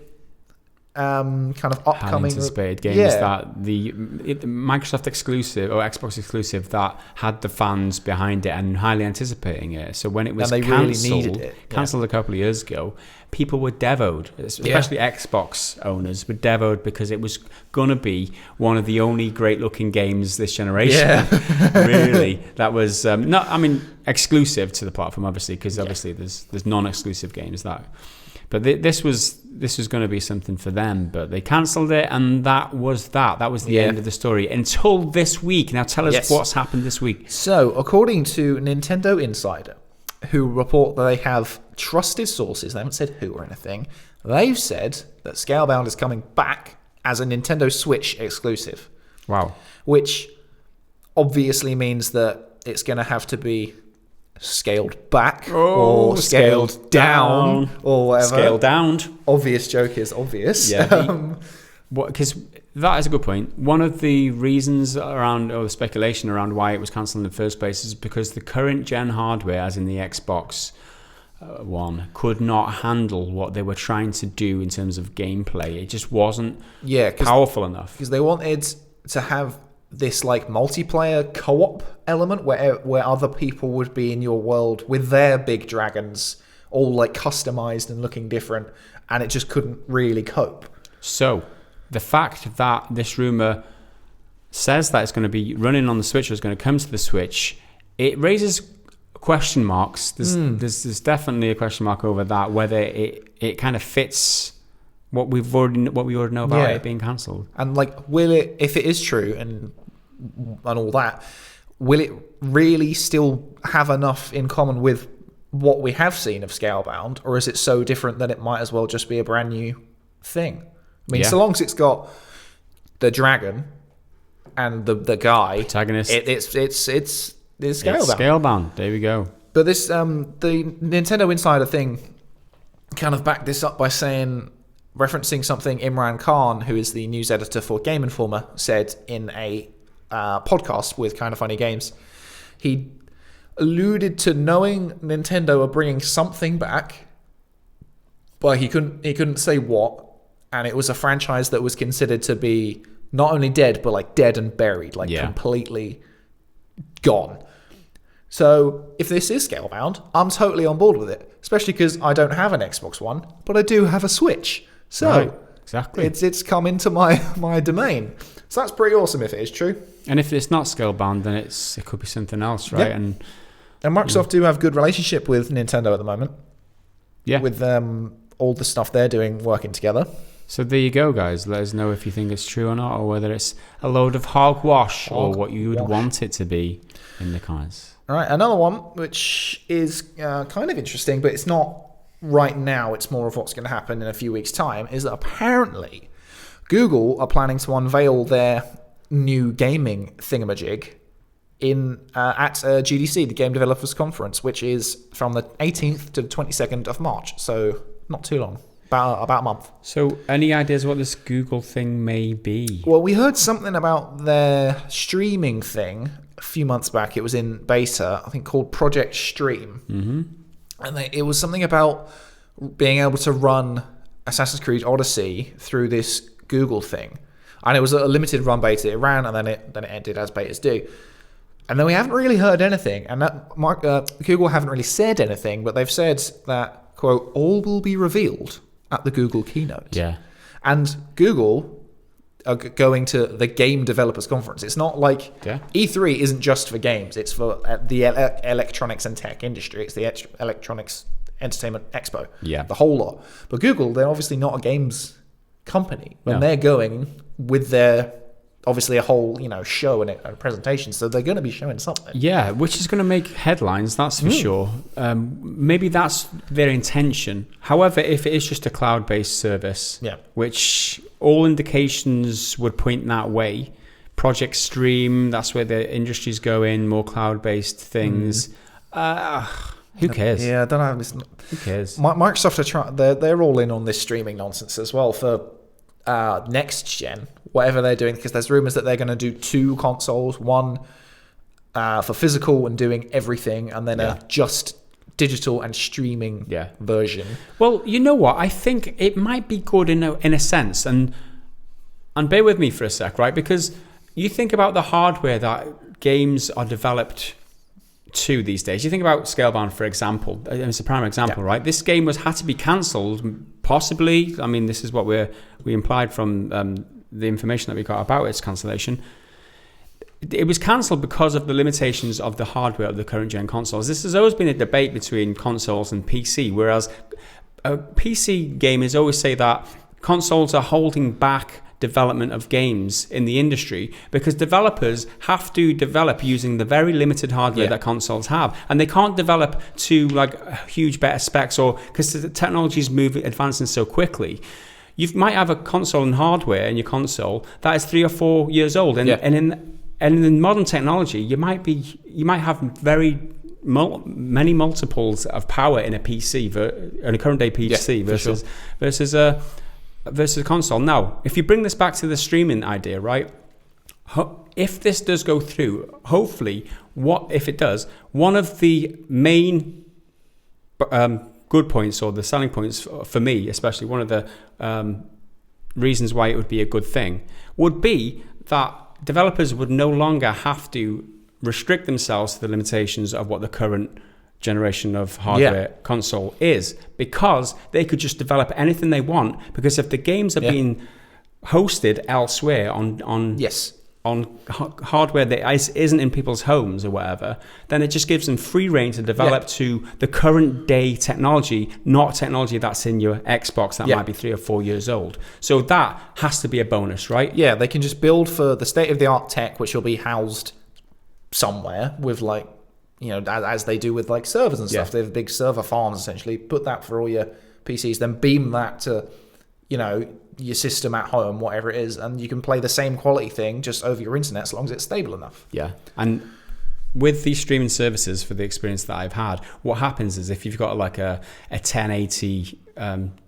[SPEAKER 1] kind of upcoming
[SPEAKER 2] anticipated games that the Microsoft exclusive or Xbox exclusive that had the fans behind it and highly anticipating it. So when it was cancelled a couple of years ago, people were devoed, especially Xbox owners were devoed, because it was going to be one of the only great looking games this generation. Really, that was exclusive to the platform, obviously, because obviously there's non-exclusive games that. But this was going to be something for them, but they cancelled it, and that was the end of the story until this week. Now tell us what's happened this week.
[SPEAKER 1] So, according to Nintendo Insider, who report that they have trusted sources, they haven't said who or anything, they've said that Scalebound is coming back as a Nintendo Switch exclusive.
[SPEAKER 2] Wow.
[SPEAKER 1] Which obviously means that it's going to have to be scaled back or scaled down or whatever.
[SPEAKER 2] Scaled down.
[SPEAKER 1] Obvious joke is obvious.
[SPEAKER 2] Yeah. Because that is a good point. One of the reasons around, or the speculation around why it was cancelled in the first place, is because the current gen hardware, as in the Xbox One, could not handle what they were trying to do in terms of gameplay. It just wasn't powerful enough.
[SPEAKER 1] Because they wanted to have this like multiplayer co-op element where other people would be in your world with their big dragons, all like customized and looking different, and it just couldn't really cope.
[SPEAKER 2] So the fact that this rumor says that it's going to be running on the Switch, or is going to come to the Switch, it raises question marks. There's definitely a question mark over that, whether it kind of fits what we already know about it being cancelled.
[SPEAKER 1] And like, will it, if it is true and all that, will it really still have enough in common with what we have seen of Scalebound, or is it so different that it might as well just be a brand new thing? I mean, so long as it's got the dragon and the guy
[SPEAKER 2] protagonist,
[SPEAKER 1] it's Scalebound.
[SPEAKER 2] It's Scalebound. There we go.
[SPEAKER 1] But this the Nintendo Insider thing kind of backed this up by referencing something Imran Khan, who is the news editor for Game Informer, said in a podcast with Kind of Funny Games. He alluded to knowing Nintendo are bringing something back, but he couldn't say what, and it was a franchise that was considered to be not only dead, but like dead and buried, like completely gone. So if this is Scalebound, I'm totally on board with it, especially because I don't have an Xbox One, but I do have a Switch. So
[SPEAKER 2] exactly,
[SPEAKER 1] it's come into my domain. So that's pretty awesome if it is true.
[SPEAKER 2] And if it's not Scalebound, then it could be something else, right?
[SPEAKER 1] Yeah. And Microsoft do have a good relationship with Nintendo at the moment. Yeah. With all the stuff they're doing working together.
[SPEAKER 2] So there you go, guys. Let us know if you think it's true or not, or whether it's a load of hogwash or what you would want it to be in the comments.
[SPEAKER 1] All right, another one, which is kind of interesting, but it's not right now. It's more of what's going to happen in a few weeks' time, is that apparently Google are planning to unveil their new gaming thingamajig at GDC, the Game Developers Conference, which is from the 18th to the 22nd of March. So not too long. About a month.
[SPEAKER 2] So any ideas what this Google thing may be?
[SPEAKER 1] Well, we heard something about their streaming thing a few months back. It was in beta, I think, called Project Stream. Mm-hmm. And it was something about being able to run Assassin's Creed Odyssey through this Google thing. And it was a limited run beta. It ran and then it ended, as betas do. And then we haven't really heard anything. And Google haven't really said anything, but they've said that, quote, all will be revealed at the Google keynote.
[SPEAKER 2] Yeah.
[SPEAKER 1] And Google are going to the Game Developers Conference. It's not like E3 isn't just for games. It's for the electronics and tech industry. It's the Electronics Entertainment Expo.
[SPEAKER 2] Yeah.
[SPEAKER 1] The whole lot. But Google, they're obviously not a games company. And they're going with their, obviously, a whole show and a presentation. So they're going to be showing something.
[SPEAKER 2] Yeah, which is going to make headlines, that's for sure. Maybe that's their intention. However, if it is just a cloud-based service, which all indications would point that way, Project Stream, that's where the industry's going, more cloud-based things. Who cares?
[SPEAKER 1] Yeah, I don't know.
[SPEAKER 2] Who cares?
[SPEAKER 1] Microsoft they're all in on this streaming nonsense as well for next gen, whatever they're doing, because there's rumors that they're going to do 2 consoles, one for physical and doing everything, and then a just digital and streaming version.
[SPEAKER 2] Well, you know what? I think it might be good in a sense, and bear with me for a sec, right? Because you think about the hardware that games are developed to these days. You think about Scalebound, for example. It's a prime example, right? This game had to be cancelled, possibly. I mean, this is what we implied from the information that we got about its cancellation. It was cancelled because of the limitations of the hardware of the current gen consoles. This has always been a debate between consoles and PC, whereas PC gamers always say that consoles are holding back development of games in the industry because developers have to develop using the very limited hardware that consoles have, and they can't develop to like huge better specs, or because the technology is advancing so quickly. You might have a console and hardware in your console that is 3 or 4 years old, and in modern technology, you might have very many multiples of power in a PC, in a current day PC versus a console. Now, if you bring this back to the streaming idea, right? If this does go through, hopefully, if it does, one of the main good points, or the selling points for me, especially one of the reasons why it would be a good thing, would be that developers would no longer have to restrict themselves to the limitations of what the current generation of hardware console is, because they could just develop anything they want, because if the games are being hosted elsewhere on on hardware that isn't in people's homes or whatever, then it just gives them free reign to develop to the current day technology, not technology that's in your Xbox that might be 3 or 4 years old. So that has to be a bonus, right?
[SPEAKER 1] Yeah, they can just build for the state-of-the-art tech, which will be housed somewhere with like, you know, as they do with like servers and stuff. They have big server farms essentially. Put that for all your PCs, then beam that to, you know, your system at home, whatever it is, and you can play the same quality thing just over your internet as long as it's stable enough.
[SPEAKER 2] Yeah. And with these streaming services, for the experience that I've had, what happens is if you've got like a 1080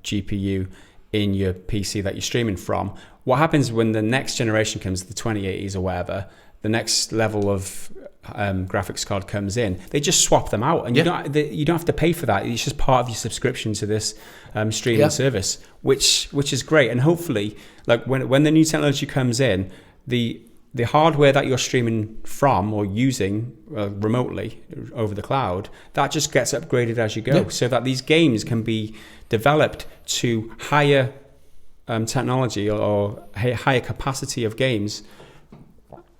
[SPEAKER 2] GPU in your PC that you're streaming from, what happens when the next generation comes, the 2080s or whatever, the next level of graphics card comes in, they just swap them out, and you don't have to pay for that. It's just part of your subscription to this streaming service, which is great. And hopefully, like when the new technology comes in, the hardware that you're streaming from or using remotely over the cloud, that just gets upgraded as you go, so that these games can be developed to higher technology or higher capacity of games,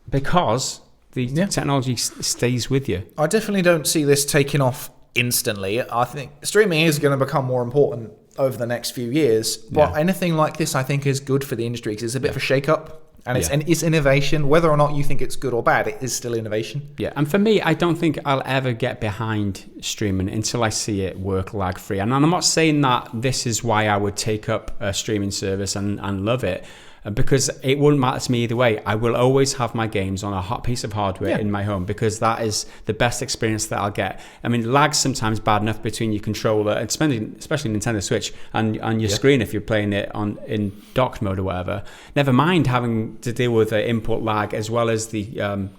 [SPEAKER 2] because the technology stays with you.
[SPEAKER 1] I definitely don't see this taking off instantly. I think streaming is going to become more important over the next few years. But anything like this, I think, is good for the industry because it's a bit of a shake-up. And it's innovation. Whether or not you think it's good or bad, it is still innovation.
[SPEAKER 2] Yeah, and for me, I don't think I'll ever get behind streaming until I see it work lag-free. And I'm not saying that this is why I would take up a streaming service and love it, because it wouldn't matter to me either way. I will always have my games on a hot piece of hardware in my home, because that is the best experience that I'll get. I mean, lag's sometimes bad enough between your controller, especially Nintendo Switch, and your screen if you're playing it in docked mode or whatever. Never mind having to deal with the input lag as well as the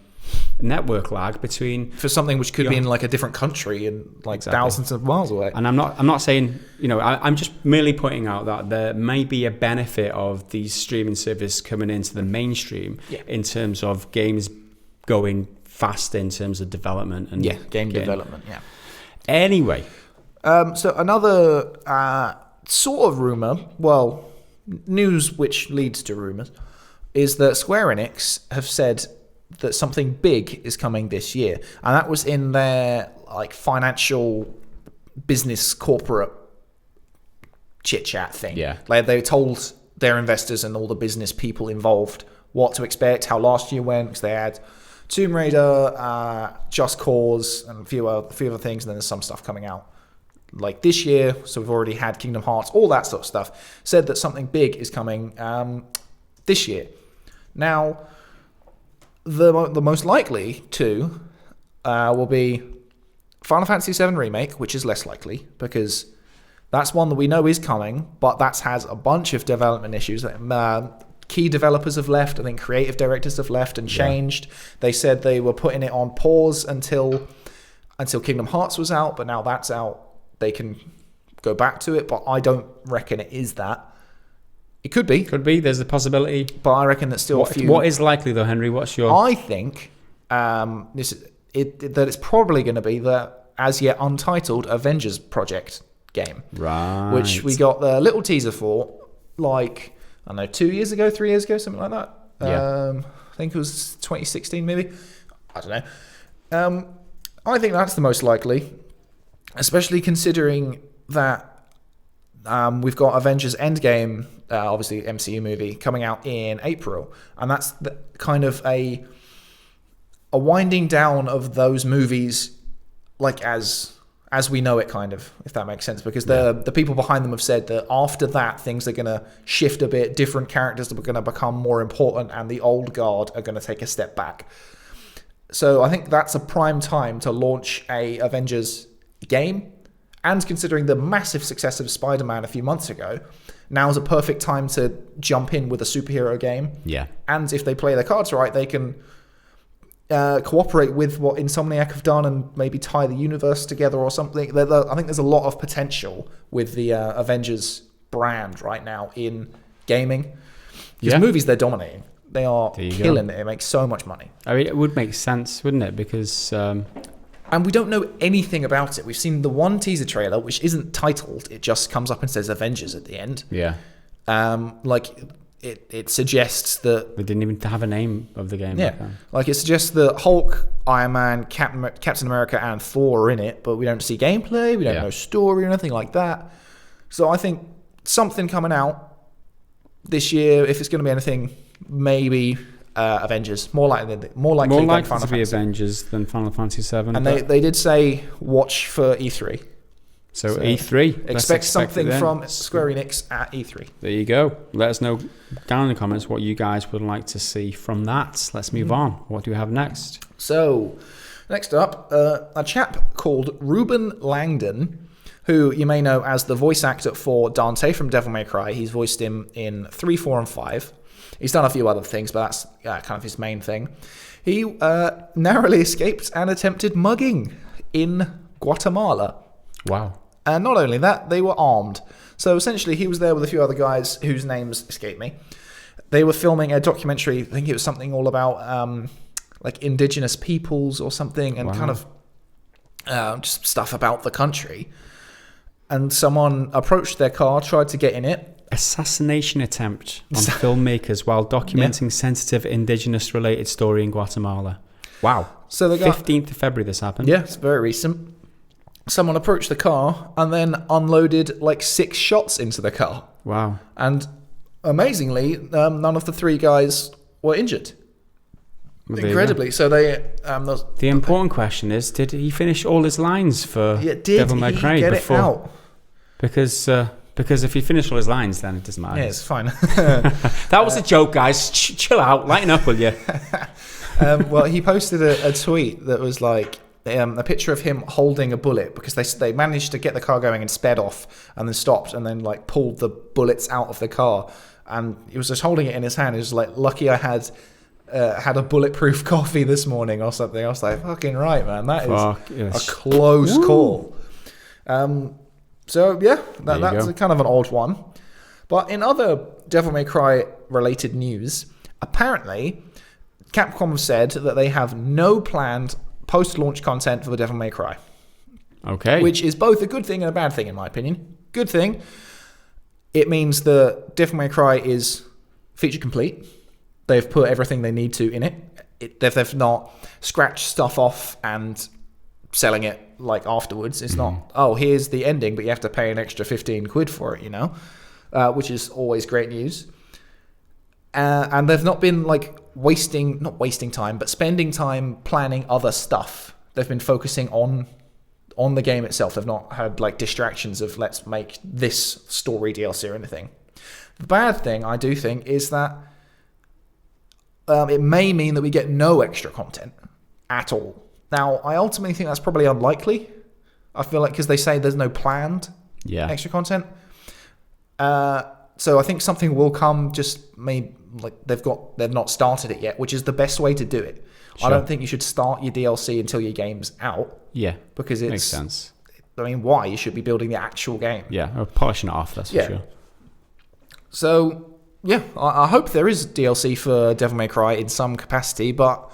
[SPEAKER 2] network lag between,
[SPEAKER 1] for something which could be in like a different country and like thousands of miles away.
[SPEAKER 2] And I'm not saying, you know, I'm just merely pointing out that there may be a benefit of these streaming service coming into the mainstream in terms of games going fast in terms of development and
[SPEAKER 1] game development.
[SPEAKER 2] Anyway,
[SPEAKER 1] so another sort of rumor, well, news which leads to rumors, is that Square Enix have said that something big is coming this year, and that was in their like financial business corporate chit chat thing. Like they told their investors and all the business people involved what to expect, how last year went, because they had Tomb Raider, Just Cause, and a few other things, and then there's some stuff coming out like this year. So we've already had Kingdom Hearts, all that sort of stuff. Said that something big is coming this year. Now, the most likely to will be Final Fantasy VII Remake, which is less likely because that's one that we know is coming, but that has a bunch of development issues. Key developers have left. I think creative directors have left and changed. They said they were putting it on pause until Kingdom Hearts was out, but now that's out, they can go back to it. But I don't reckon it is that. It could be.
[SPEAKER 2] Could be. There's a possibility.
[SPEAKER 1] But I reckon that's still a few.
[SPEAKER 2] What is likely though, Henry? What's your...
[SPEAKER 1] I think that it's probably going to be the as yet untitled Avengers Project game.
[SPEAKER 2] Right.
[SPEAKER 1] Which we got the little teaser for, like, I don't know, 2 years ago, 3 years ago, something like that. I think it was 2016 maybe. I don't know. I think that's the most likely, especially considering that we've got Avengers Endgame, obviously MCU movie, coming out in April, and that's kind of a winding down of those movies, like as we know it, kind of, if that makes sense, because the people behind them have said that after that things are going to shift a bit, different characters are going to become more important, and the old guard are going to take a step back. So I think that's a prime time to launch a Avengers game. And considering the massive success of Spider-Man a few months ago, now is a perfect time to jump in with a superhero game.
[SPEAKER 2] Yeah.
[SPEAKER 1] And if they play their cards right, they can cooperate with what Insomniac have done and maybe tie the universe together or something. I think there's a lot of potential with the Avengers brand right now in gaming. Because movies, they're dominating. They are killing it. It makes so much money.
[SPEAKER 2] I mean, it would make sense, wouldn't it? Because...
[SPEAKER 1] And we don't know anything about it. We've seen the one teaser trailer, which isn't titled. It just comes up and says Avengers at the end.
[SPEAKER 2] Yeah.
[SPEAKER 1] Like, it suggests that
[SPEAKER 2] We didn't even have a name of the game.
[SPEAKER 1] yeah, like it suggests that Hulk, Iron Man, Captain America, and Thor are in it, but we don't see gameplay, we don't know story or anything like that. So I think something coming out this year, if it's going to be anything, maybe Avengers. More likely than Final
[SPEAKER 2] to be
[SPEAKER 1] Fantasy.
[SPEAKER 2] Avengers than Final Fantasy 7.
[SPEAKER 1] And they did say watch for E3.
[SPEAKER 2] So E3.
[SPEAKER 1] Expect something from Square Enix at E3.
[SPEAKER 2] There you go. Let us know down in the comments what you guys would like to see from that. Let's move on. What do we have next?
[SPEAKER 1] So, next up, a chap called Ruben Langdon, who you may know as the voice actor for Dante from Devil May Cry. He's voiced him in 3, 4, and 5. He's done a few other things, but that's kind of his main thing. He narrowly escaped an attempted mugging in Guatemala.
[SPEAKER 2] Wow.
[SPEAKER 1] And not only that, they were armed. So essentially, he was there with a few other guys whose names escape me. They were filming a documentary. I think it was something all about like indigenous peoples or something, and kind of just stuff about the country. And someone approached their car, tried to get in it.
[SPEAKER 2] Assassination attempt on filmmakers while documenting sensitive indigenous-related story in Guatemala. Wow.
[SPEAKER 1] So the guy,
[SPEAKER 2] 15th of February this happened.
[SPEAKER 1] Yeah, it's very recent. Someone approached the car and then unloaded like 6 shots into the car.
[SPEAKER 2] Wow.
[SPEAKER 1] And amazingly, none of the 3 guys were injured.
[SPEAKER 2] Well,
[SPEAKER 1] Incredibly. So they...
[SPEAKER 2] the important question is, did he finish all his lines for Devil May Cry
[SPEAKER 1] get
[SPEAKER 2] before?
[SPEAKER 1] It out?
[SPEAKER 2] Because if he finished all his lines, then it doesn't matter.
[SPEAKER 1] Yeah, it's fine.
[SPEAKER 2] That was a joke, guys. Chill out. Lighten up, will you?
[SPEAKER 1] Well, he posted a tweet that was like a picture of him holding a bullet, because they managed to get the car going and sped off and then stopped and then like pulled the bullets out of the car, and he was just holding it in his hand. He was like, lucky I had a bulletproof coffee this morning or something. I was like, fucking right, man, that is a close call. So yeah, that's a kind of an odd one. But in other Devil May Cry related news, apparently Capcom have said that they have no planned post-launch content for the Devil May Cry.
[SPEAKER 2] Okay.
[SPEAKER 1] Which is both a good thing and a bad thing, in my opinion. Good thing, it means that Devil May Cry is feature complete. They've put everything they need to in it. They've not scratched stuff off and selling it like afterwards. It's not, oh, here's the ending, but you have to pay an extra 15 quid for it, which is always great news. And they've not been like not wasting time, but spending time planning other stuff. They've been focusing on the game itself. They've not had like distractions of let's make this story DLC or anything. The bad thing, I do think, is that it may mean that we get no extra content at all. Now, I ultimately think that's probably unlikely. I feel like because they say there's no planned extra content. So I think something will come, just maybe like they've not started it yet, which is the best way to do it. Sure. I don't think you should start your DLC until your game's out. Yeah. Because makes sense. I mean, why? You should be building the actual game.
[SPEAKER 2] Yeah, or polishing it off, that's for sure.
[SPEAKER 1] So, yeah, I hope there is DLC for Devil May Cry in some capacity, but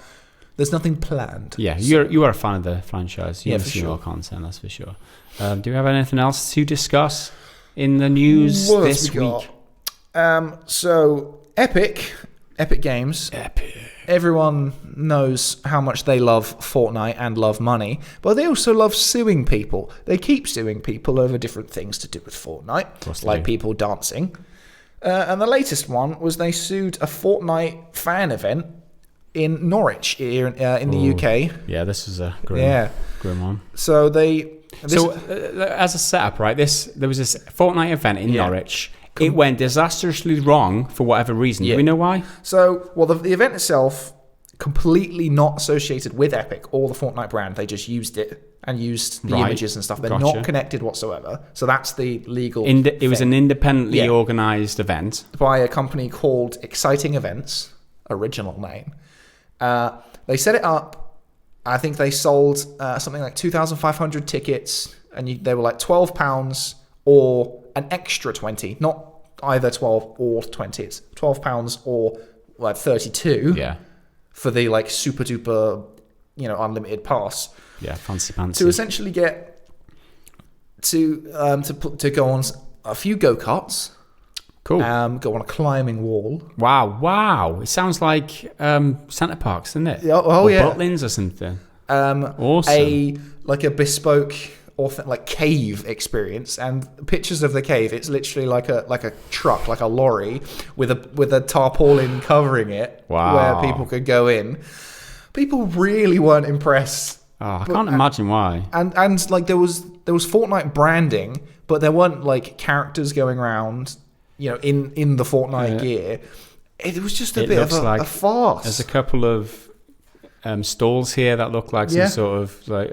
[SPEAKER 1] there's nothing planned.
[SPEAKER 2] Yeah, you are a fan of the franchise. You want to see more content, that's for sure. Do we have anything else to discuss in the news this week?
[SPEAKER 1] So Epic Games. Everyone knows how much they love Fortnite and love money, but they also love suing people. They keep suing people over different things to do with Fortnite, like people dancing. And the latest one was they sued a Fortnite fan event in Norwich here in the UK.
[SPEAKER 2] Yeah, this is a grim one.
[SPEAKER 1] So
[SPEAKER 2] as a setup, right? There was this Fortnite event in Norwich. It went disastrously wrong for whatever reason. Do we know why?
[SPEAKER 1] So, well, the event itself, completely not associated with Epic or the Fortnite brand. They just used it and used the images and stuff. They're not connected whatsoever. So that's the legal
[SPEAKER 2] It was an independently organised event.
[SPEAKER 1] By a company called Exciting Events, original name. They set it up. I think they sold something like 2,500 tickets, and they were like £12 or an extra 20, not either 12 or 20. It's £12 or like 32 for the like super duper, unlimited pass.
[SPEAKER 2] Yeah, fancy pants.
[SPEAKER 1] To essentially get to go on a few go-karts.
[SPEAKER 2] Cool.
[SPEAKER 1] Go on a climbing wall.
[SPEAKER 2] Wow. It sounds like Centre Parks, doesn't it?
[SPEAKER 1] Or yeah.
[SPEAKER 2] Butlins or something. Awesome.
[SPEAKER 1] A bespoke cave experience, and pictures of the cave. It's literally like a truck, like a lorry with a tarpaulin covering it, where people could go in. People really weren't impressed.
[SPEAKER 2] I can't imagine why.
[SPEAKER 1] And there was Fortnite branding, but there weren't like characters going around, in the Fortnite gear. It was just a bit of a farce.
[SPEAKER 2] There's a couple of stalls here that look like some sort of like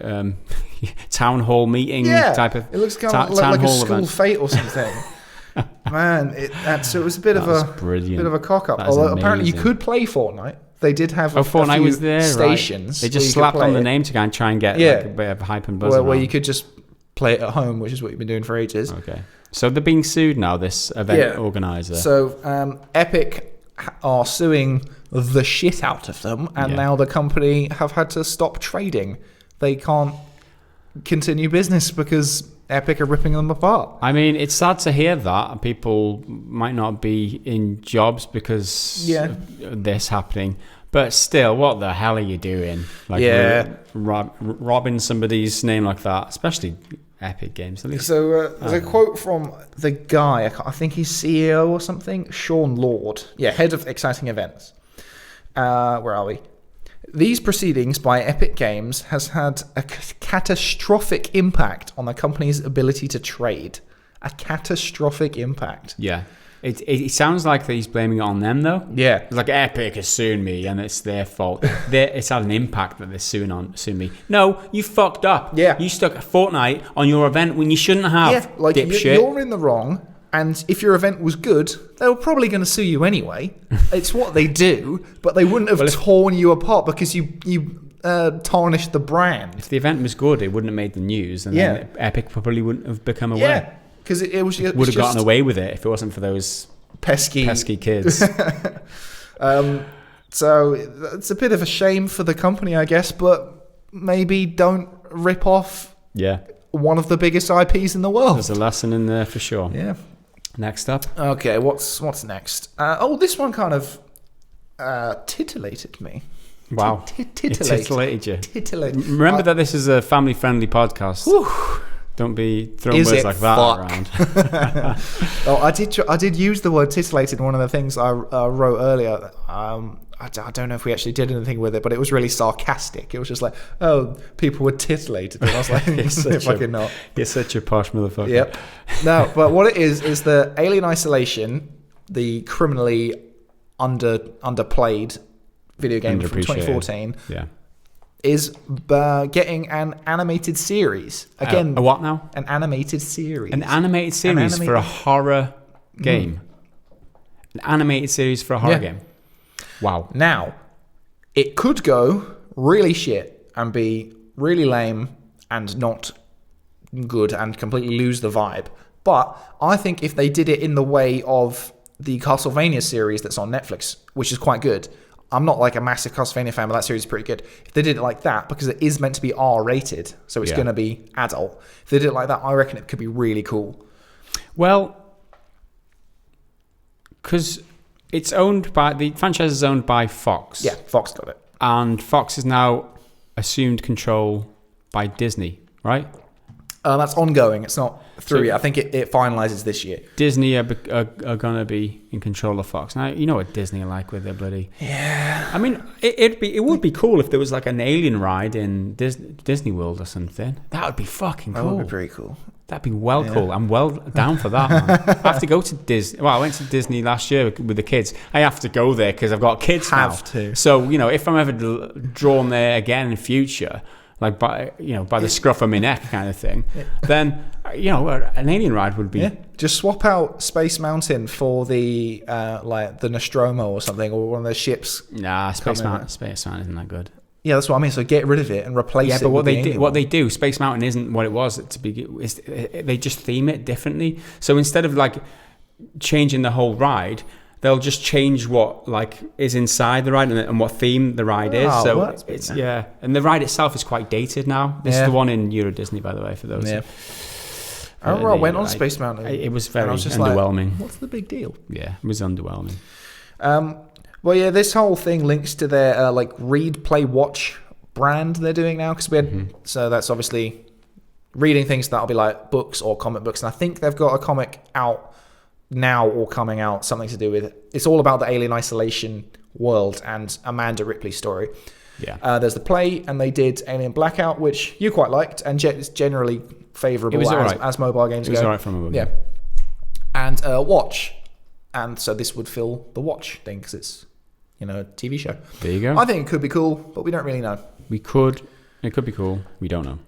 [SPEAKER 2] town hall meeting type of.
[SPEAKER 1] It looks kind of like a school event. Fete or something. Man, so it was a bit of a cock up. Although apparently you could play Fortnite. They did have a
[SPEAKER 2] Fortnite
[SPEAKER 1] few
[SPEAKER 2] was there,
[SPEAKER 1] stations.
[SPEAKER 2] Right? They just slapped on the name to try and get like a bit of hype and buzz.
[SPEAKER 1] Where you could just play it at home, which is what you've been doing for ages.
[SPEAKER 2] Okay. So they're being sued now, this event organizer.
[SPEAKER 1] So Epic are suing the shit out of them, and now the company have had to stop trading. They can't continue business because Epic are ripping them apart.
[SPEAKER 2] I mean, it's sad to hear that. People might not be in jobs because of this happening. But still, what the hell are you doing? Robbing somebody's name like that, especially Epic Games. At least.
[SPEAKER 1] So there's a quote from the guy, I think he's CEO or something, Sean Lord. Yeah, head of exciting events. Where are we? These proceedings by Epic Games has had a catastrophic impact on the company's ability to trade. A catastrophic impact.
[SPEAKER 2] Yeah. It sounds like he's blaming it on them, though.
[SPEAKER 1] Yeah.
[SPEAKER 2] It's like Epic has sued me and it's their fault. It's had an impact that they're suing me. No, you fucked up.
[SPEAKER 1] Yeah.
[SPEAKER 2] You stuck Fortnite on your event when you shouldn't have.
[SPEAKER 1] Yeah, like you're in the wrong. And if your event was good, they were probably going to sue you anyway. It's what they do, but they wouldn't have torn you apart because you tarnished the brand.
[SPEAKER 2] If the event was good, it wouldn't have made the news, and then Epic probably wouldn't have become aware.
[SPEAKER 1] Yeah, because it
[SPEAKER 2] would have gotten away with it if it wasn't for those pesky kids.
[SPEAKER 1] So it's a bit of a shame for the company, I guess, but maybe don't rip off one of the biggest IPs in the world.
[SPEAKER 2] There's a lesson in there for sure.
[SPEAKER 1] Yeah.
[SPEAKER 2] Next up.
[SPEAKER 1] Okay, what's next? This one kind of titillated me.
[SPEAKER 2] Wow.
[SPEAKER 1] Titillated you.
[SPEAKER 2] Remember that this is a family-friendly podcast.
[SPEAKER 1] Whew.
[SPEAKER 2] Don't be throwing words like that around.
[SPEAKER 1] I did use the word titillated in one of the things I wrote earlier. I don't know if we actually did anything with it, but it was really sarcastic. It was just like, people were titillated. And I was like, fucking not.
[SPEAKER 2] You're such a posh motherfucker.
[SPEAKER 1] Yep. No, but what it is the Alien Isolation, the criminally underplayed video game from 2014, is getting an animated series. Again,
[SPEAKER 2] a what now?
[SPEAKER 1] An animated series.
[SPEAKER 2] An animated series for a horror game. An animated series for a horror game. Wow. Now,
[SPEAKER 1] it could go really shit and be really lame and not good and completely lose the vibe. But I think if they did it in the way of the Castlevania series that's on Netflix, which is quite good. I'm not like a massive Castlevania fan, but that series is pretty good. If they did it like that, because it is meant to be R-rated, so it's going to be adult. If they did it like that, I reckon it could be really cool.
[SPEAKER 2] Well, because the franchise is owned by Fox.
[SPEAKER 1] Yeah, Fox got it.
[SPEAKER 2] And Fox has now assumed control by Disney, right?
[SPEAKER 1] That's ongoing. It's not through yet. I think it finalizes this year.
[SPEAKER 2] Disney are going to be in control of Fox. Now, you know what Disney are like with their bloody...
[SPEAKER 1] Yeah.
[SPEAKER 2] I mean, it would be cool if there was like an alien ride in Disney World or something. That would be fucking cool.
[SPEAKER 1] That would be pretty cool.
[SPEAKER 2] That'd be cool. I'm well down for that, man. I have to go to Disney. Well, I went to Disney last year with the kids. I have to go there because I've got kids now.
[SPEAKER 1] Have to.
[SPEAKER 2] So, if I'm ever drawn there again in future... like by the scruff of my neck kind of thing, then an alien ride would be.
[SPEAKER 1] Yeah. Just swap out Space Mountain for the the Nostromo or something, or one of those ships.
[SPEAKER 2] Nah, Space Mountain isn't that good.
[SPEAKER 1] Yeah, that's what I mean. So get rid of it and replace it.
[SPEAKER 2] Yeah, but
[SPEAKER 1] with
[SPEAKER 2] what they do, Space Mountain isn't what it was to be. They just theme it differently. So instead of like changing the whole ride, they'll just change what is inside the ride and what theme the ride is. So it's and the ride itself is quite dated now. This is the one in Euro Disney, by the way, for those. Yeah.
[SPEAKER 1] I remember I went on Space Mountain.
[SPEAKER 2] It was very
[SPEAKER 1] was just
[SPEAKER 2] underwhelming.
[SPEAKER 1] Like, what's the big deal?
[SPEAKER 2] Yeah, it was underwhelming.
[SPEAKER 1] Well, yeah, this whole thing links to their like read, play, watch brand they're doing now, because we had so that's obviously reading things that'll be like books or comic books, and I think they've got a comic out now or coming out, something to do with it. It's all about the Alien Isolation world and Amanda Ripley's story.
[SPEAKER 2] Yeah.
[SPEAKER 1] There's the play, and they did Alien Blackout, which you quite liked, and it's generally favourable as mobile games go.
[SPEAKER 2] It was alright from a mobile.
[SPEAKER 1] Yeah. And Watch, and so this would fill the Watch thing because it's a TV show.
[SPEAKER 2] There you go.
[SPEAKER 1] I think it could be cool, but we don't really know.
[SPEAKER 2] It could be cool. We don't know.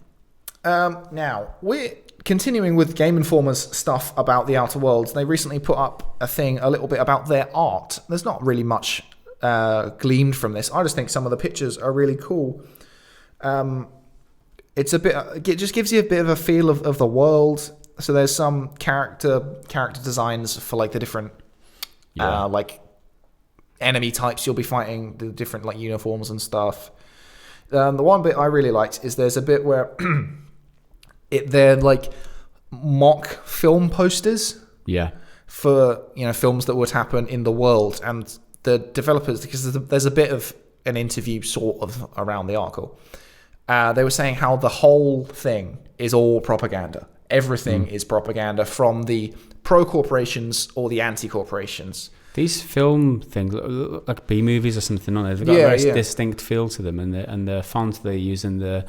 [SPEAKER 1] Now, we're continuing with Game Informer's stuff about the Outer Worlds. They recently put up a little bit about their art. There's not really much gleamed from this. I just think some of the pictures are really cool. It just gives you a bit of a feel of the world. So there's some character designs for like the different like enemy types you'll be fighting, the different like uniforms and stuff. The one bit I really liked is there's a bit where they're like mock film posters.
[SPEAKER 2] Yeah.
[SPEAKER 1] For films that would happen in the world, and the developers, because there's a bit of an interview sort of around the article. They were saying how the whole thing is all propaganda. Everything is propaganda from the pro corporations or the anti corporations.
[SPEAKER 2] These film things look like B movies or something, aren't they? They've got a very distinct feel to them, and the font they use in the.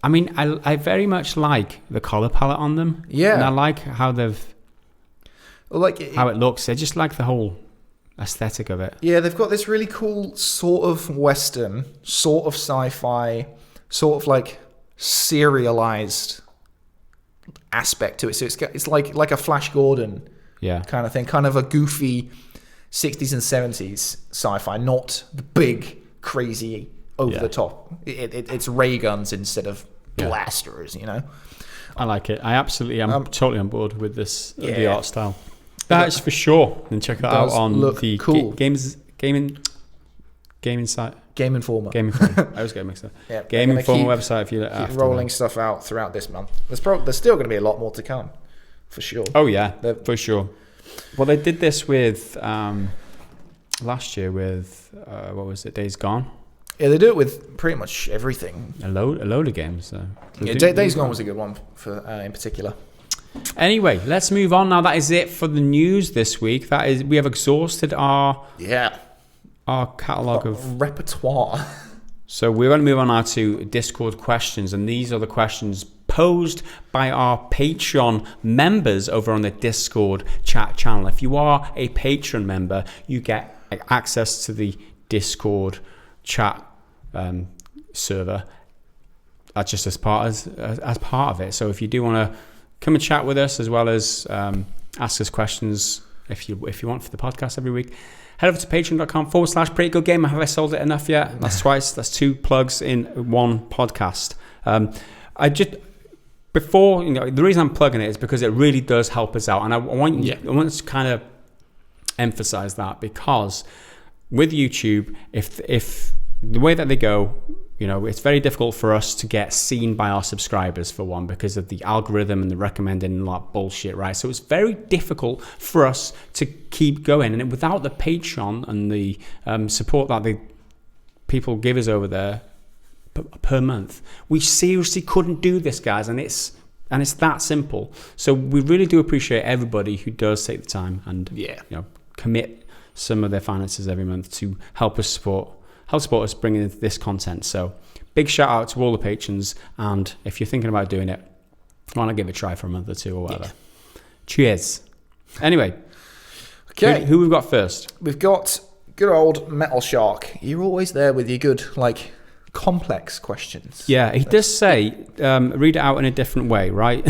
[SPEAKER 2] I mean, I very much like the color palette on them. Yeah, and I like how how it looks. I just like the whole aesthetic of it. Yeah, they've
[SPEAKER 1] got this really cool sort of Western, sort of sci-fi, sort of like serialized aspect to it. So it's like a Flash Gordon. Yeah, kind of thing, kind of a goofy 60s and 70s sci-fi, not the big, crazy, over the top. It's ray guns instead of blasters,
[SPEAKER 2] I like it. I absolutely am totally on board with this, the art style. That's for sure. And check that out on the cool. Game Informer. Game Informer. I was getting mixed up. Yeah, Game Informer website. If you keep
[SPEAKER 1] rolling stuff out throughout this month, there's still going to be a lot more to come. For sure.
[SPEAKER 2] Oh yeah, for sure. Well, they did this with last year with what was it? Days Gone.
[SPEAKER 1] Yeah, they do it with pretty much everything.
[SPEAKER 2] A load of games. So
[SPEAKER 1] Days Gone was a good one for in particular.
[SPEAKER 2] Anyway, let's move on now. That is it for the news this week. We have exhausted our catalogue of
[SPEAKER 1] repertoire.
[SPEAKER 2] So we're going to move on now to Discord questions, and these are the questions posed by our Patreon members over on the Discord chat channel. If you are a Patreon member, you get access to the Discord chat server. That's just as part of it. So if you do want to come and chat with us, as well as ask us questions if you want for the podcast every week, head over to patreon.com/prettygoodgamer. Have I sold it enough yet? That's twice. That's 2 plugs in one podcast. The reason I'm plugging it is because it really does help us out, and I want to kind of emphasize that, because with YouTube, if the way that they go, it's very difficult for us to get seen by our subscribers, for one, because of the algorithm and the recommending and that bullshit, right? So it's very difficult for us to keep going, and without the Patreon and the support that the people give us over there per month, we seriously couldn't do this, guys, and it's that simple. So we really do appreciate everybody who does take the time and commit some of their finances every month to help support us bringing this content. So big shout out to all the patrons, and if you're thinking about doing it, why not give it a try for a month or two or whatever. Cheers. Anyway, okay, who we've got first?
[SPEAKER 1] We've got good old Metal Shark. You're always there with your good complex questions.
[SPEAKER 2] Yeah, he does say read it out in a different way, right?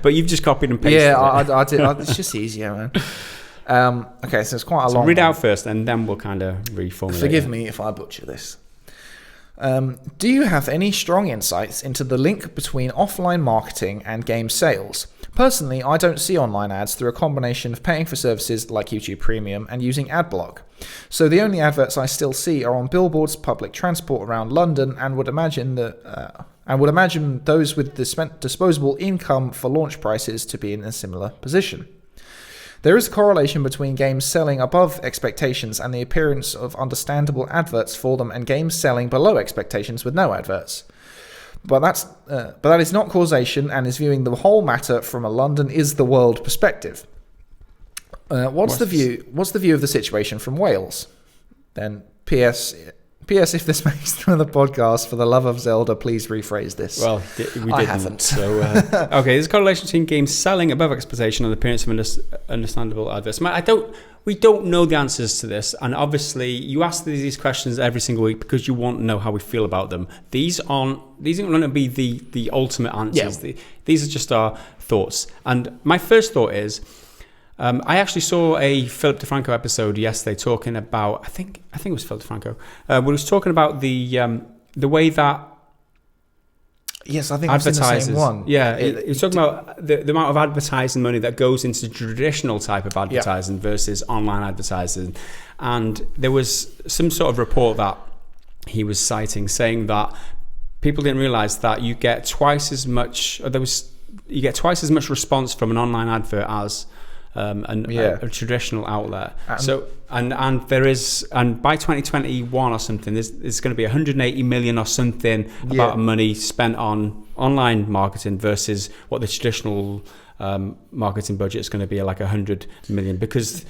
[SPEAKER 2] But you've just copied and pasted.
[SPEAKER 1] Yeah, I did. It's just easier, man. Okay, so it's quite a long
[SPEAKER 2] read out first, and then we'll kind of reformulate.
[SPEAKER 1] Forgive me if I butcher this. Do you have any strong insights into the link between offline marketing and game sales? Personally, I don't see online ads through a combination of paying for services like YouTube Premium and using AdBlock. So the only adverts I still see are on billboards, public transport around London, and would imagine that and would imagine those with disposable income for launch prices to be in a similar position. There is a correlation between games selling above expectations and the appearance of understandable adverts for them, and games selling below expectations with no adverts. But that is not causation, and is viewing the whole matter from a London is the world perspective. What's the view of the situation from Wales? Then P.S. if this makes it to the podcast, for the love of Zelda, please rephrase this.
[SPEAKER 2] Well, we didn't.
[SPEAKER 1] I haven't.
[SPEAKER 2] So, okay, there's a correlation between games selling above expectation and the appearance of understandable adverts. We don't know the answers to this, and obviously you ask these questions every single week because you want to know how we feel about them. These aren't going to be the ultimate answers. Yeah. These are just our thoughts. And my first thought is, I actually saw a Philip DeFranco episode yesterday talking about, I think it was Philip DeFranco, where he was talking about the way that
[SPEAKER 1] yes, I think it's the same one.
[SPEAKER 2] Yeah, he was talking about the amount of advertising money that goes into traditional type of advertising versus online advertising. And there was some sort of report that he was citing saying that people didn't realise that you get twice as much response from an online advert as a traditional outlet. And by 2021 or something, there's going to be 180 million or something about money spent on online marketing versus what the traditional marketing budget is going to be, like 100 million, because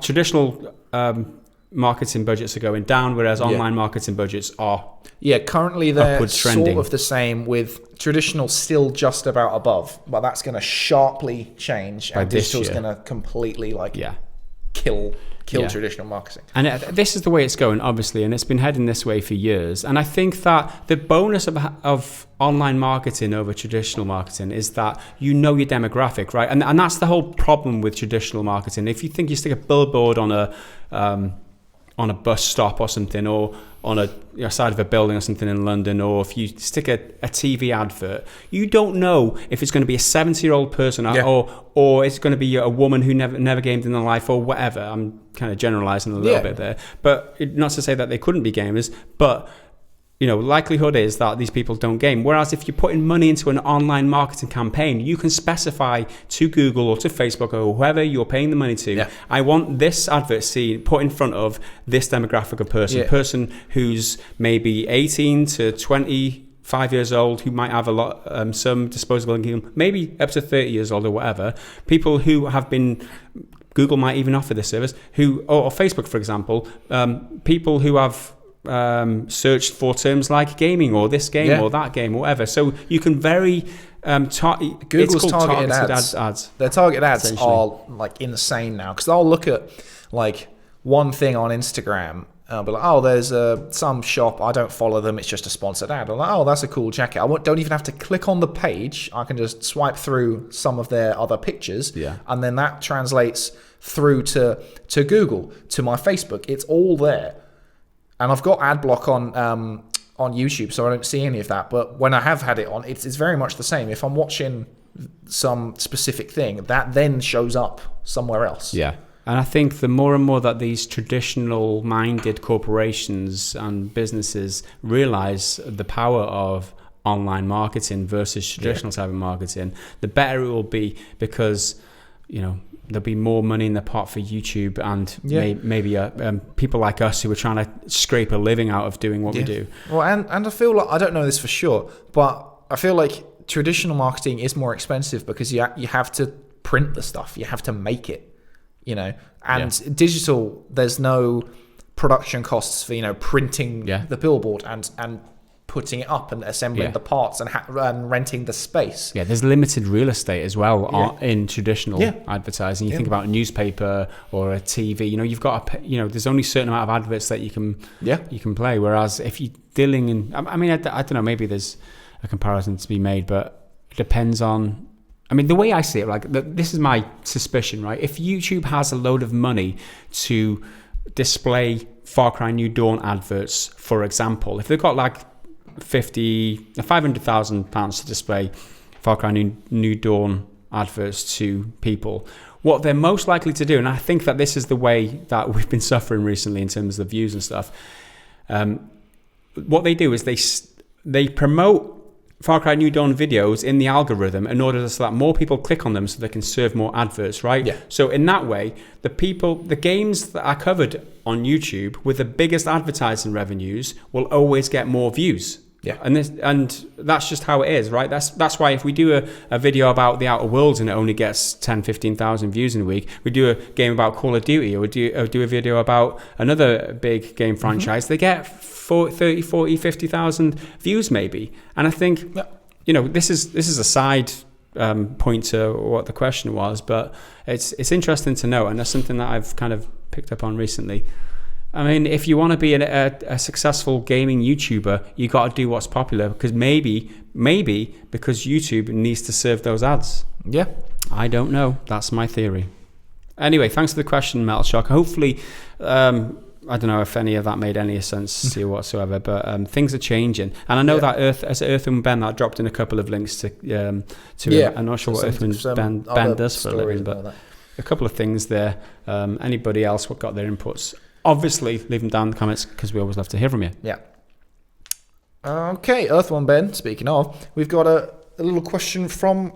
[SPEAKER 2] traditional marketing budgets are going down, whereas online marketing budgets are
[SPEAKER 1] currently they're sort of the same, with traditional still just about above, but that's going to sharply change, and digital's going to completely kill traditional marketing.
[SPEAKER 2] And this is the way it's going, obviously, and it's been heading this way for years. And I think that the bonus of online marketing over traditional marketing is that you know your demographic, right? And that's the whole problem with traditional marketing. If you think you stick a billboard on a bus stop or something, or on a side of a building or something in London, or if you stick a TV advert, you don't know if it's going to be a 70-year-old person or it's going to be a woman who never gamed in their life or whatever. I'm kind of generalizing a little bit there, but not to say that they couldn't be gamers, but likelihood is that these people don't game. Whereas if you're putting money into an online marketing campaign, you can specify to Google or to Facebook or whoever you're paying the money to, I want this advert put in front of this demographic of person who's maybe 18 to 25 years old, who might have some disposable income, maybe up to 30 years old or whatever. People who have been, Google might even offer this service, or Facebook, for example, people who have searched for terms like gaming or this game or that game or whatever. So you can very
[SPEAKER 1] Google's targeted ads. Their targeted ads are like insane now, because they'll look at like one thing on Instagram. But like, there's some shop, I don't follow them, it's just a sponsored ad. I'm like, that's a cool jacket. I don't even have to click on the page. I can just swipe through some of their other pictures, and then that translates through to Google, to my Facebook. It's all there. And I've got ad block on YouTube, so I don't see any of that. But when I have had it on, it's very much the same. If I'm watching some specific thing, that then shows up somewhere else.
[SPEAKER 2] Yeah. And I think the more and more that these traditional-minded corporations and businesses realize the power of online marketing versus traditional type of marketing, the better it will be, because, there'll be more money in the pot for YouTube and maybe people like us who are trying to scrape a living out of doing what we do.
[SPEAKER 1] Well, and I feel like, I don't know this for sure, but I feel like traditional marketing is more expensive because you have to print the stuff, you have to make it, and digital, there's no production costs for printing the billboard and putting it up and assembling the parts and renting the space.
[SPEAKER 2] Yeah, there's limited real estate as well in traditional advertising. You think about a newspaper or a TV. You've got there's only a certain amount of adverts that you can play. Whereas if you're dealing in, I don't know, maybe there's a comparison to be made, but it depends on. The way I see it, this is my suspicion, right? If YouTube has a load of money to display Far Cry New Dawn adverts, for example, if they've got £500,000 to display Far Cry New Dawn adverts to people, what they're most likely to do, and I think that this is the way that we've been suffering recently in terms of the views and stuff, what they do is they promote Far Cry New Dawn videos in the algorithm in order so that more people click on them so they can serve more adverts, right?
[SPEAKER 1] Yeah.
[SPEAKER 2] So in that way, the games that are covered on YouTube with the biggest advertising revenues will always get more views.
[SPEAKER 1] Yeah.
[SPEAKER 2] And that's just how it is, right? That's why if we do a video about the Outer Worlds and it only gets 10, 15,000 views in a week, we do a game about Call of Duty, or we do a video about another big game franchise, they get 30, 40, 50,000 views maybe. And I think, this is a side point to what the question was, but it's interesting to know, and that's something that I've kind of picked up on recently. I mean, if you want to be a successful gaming YouTuber, you got to do what's popular, because maybe because YouTube needs to serve those ads.
[SPEAKER 1] Yeah.
[SPEAKER 2] I don't know. That's my theory. Anyway, thanks for the question, Metal Shock. Hopefully, I don't know if any of that made any sense to you whatsoever, but things are changing. And I know that Earth and Ben, that dropped in a couple of links to I'm not sure what Earth and Ben does for a living, but a couple of things there. Anybody else what got their inputs? Obviously, leave them down in the comments, because we always love to hear from you.
[SPEAKER 1] Yeah. Okay, Earthworm Ben, speaking of, we've got a little question from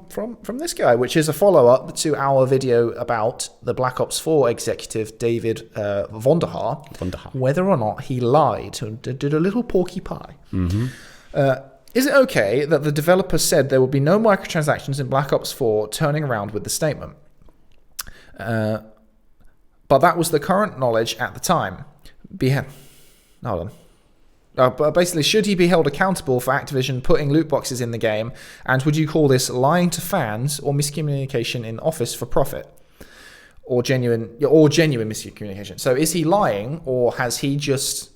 [SPEAKER 1] this guy, which is a follow-up to our video about the Black Ops 4 executive, David Vonderhaar, whether or not he lied and did a little porky pie.
[SPEAKER 2] Mm-hmm.
[SPEAKER 1] Is it okay that the developer said there would be no microtransactions in Black Ops 4, turning around with the statement? But that was the current knowledge at the time. Hold on. But basically, should he be held accountable for Activision putting loot boxes in the game? And would you call this lying to fans or miscommunication in office for profit? Or genuine miscommunication? So is he lying, or has he just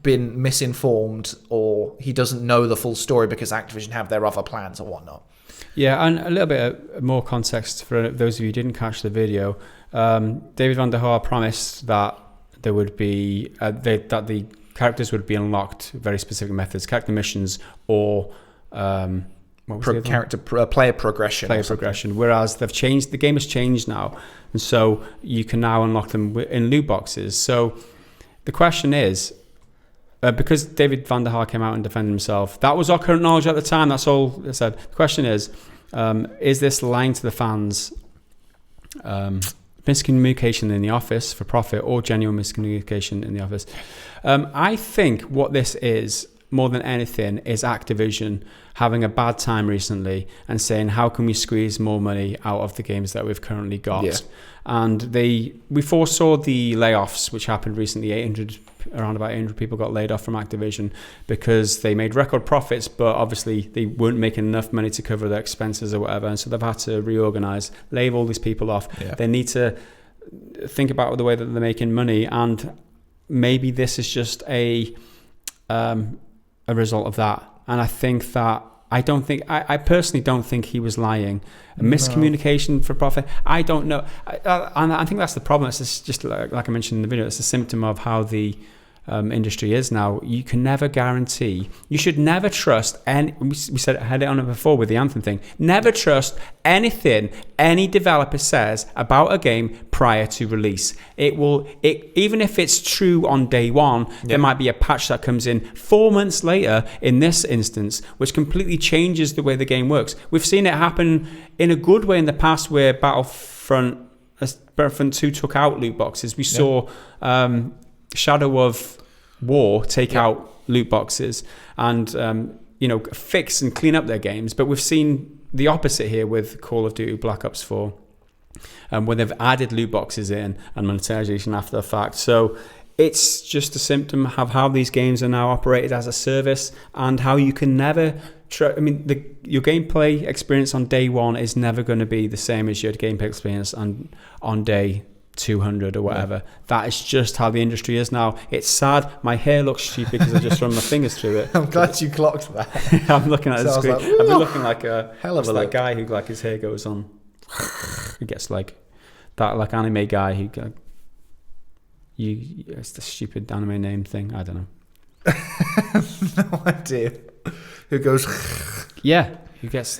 [SPEAKER 1] been misinformed, or he doesn't know the full story because Activision have their other plans or whatnot?
[SPEAKER 2] Yeah, and a little bit more context for those of you who didn't catch the video. David Vonderhaar promised that there would be that the characters would be unlocked very specific methods, character missions, or
[SPEAKER 1] player progression.
[SPEAKER 2] Whereas the game has changed now, and so you can now unlock them in loot boxes. So the question is, because David Vonderhaar came out and defended himself, that was our current knowledge at the time. That's all I said. The question is this lying to the fans? Miscommunication in the office for profit, or genuine miscommunication in the office? I think what this is, more than anything, is Activision having a bad time recently and saying, how can we squeeze more money out of the games that we've currently got? Yeah. And we foresaw the layoffs, which happened recently. Around about 800 people got laid off from Activision because they made record profits, but obviously they weren't making enough money to cover their expenses or whatever, and so they've had to reorganize, lay all these people off. Yeah. They need to think about the way that they're making money, and maybe this is just a result of that. And I think that I personally don't think he was lying. A miscommunication for profit, I don't know. And I think that's the problem. It's just like I mentioned in the video, it's a symptom of how the industry is now. You can never guarantee. You should never trust any. We had it on it before with the Anthem thing. Never trust anything any developer says about a game prior to release. Even if it's true on day one, there might be a patch that comes in 4 months later. In this instance, which completely changes the way the game works. We've seen it happen in a good way in the past, where Battlefront 2 took out loot boxes. We saw Shadow of War take out loot boxes and fix and clean up their games, but we've seen the opposite here with Call of Duty Black Ops 4, where they've added loot boxes in and monetization after the fact. So it's just a symptom of how these games are now operated as a service, and how you can never your gameplay experience on day one is never going to be the same as your gameplay experience on day 200 or whatever. Yeah. That is just how the industry is now. It's sad. My hair looks stupid because I just run my fingers through it.
[SPEAKER 1] I'm glad you clocked that.
[SPEAKER 2] I'm looking at the screen. I've been looking like a
[SPEAKER 1] hell of a
[SPEAKER 2] guy who his hair goes on. He gets that anime guy who it's the stupid anime name thing. I don't know.
[SPEAKER 1] No idea. Who goes?
[SPEAKER 2] Yeah, who gets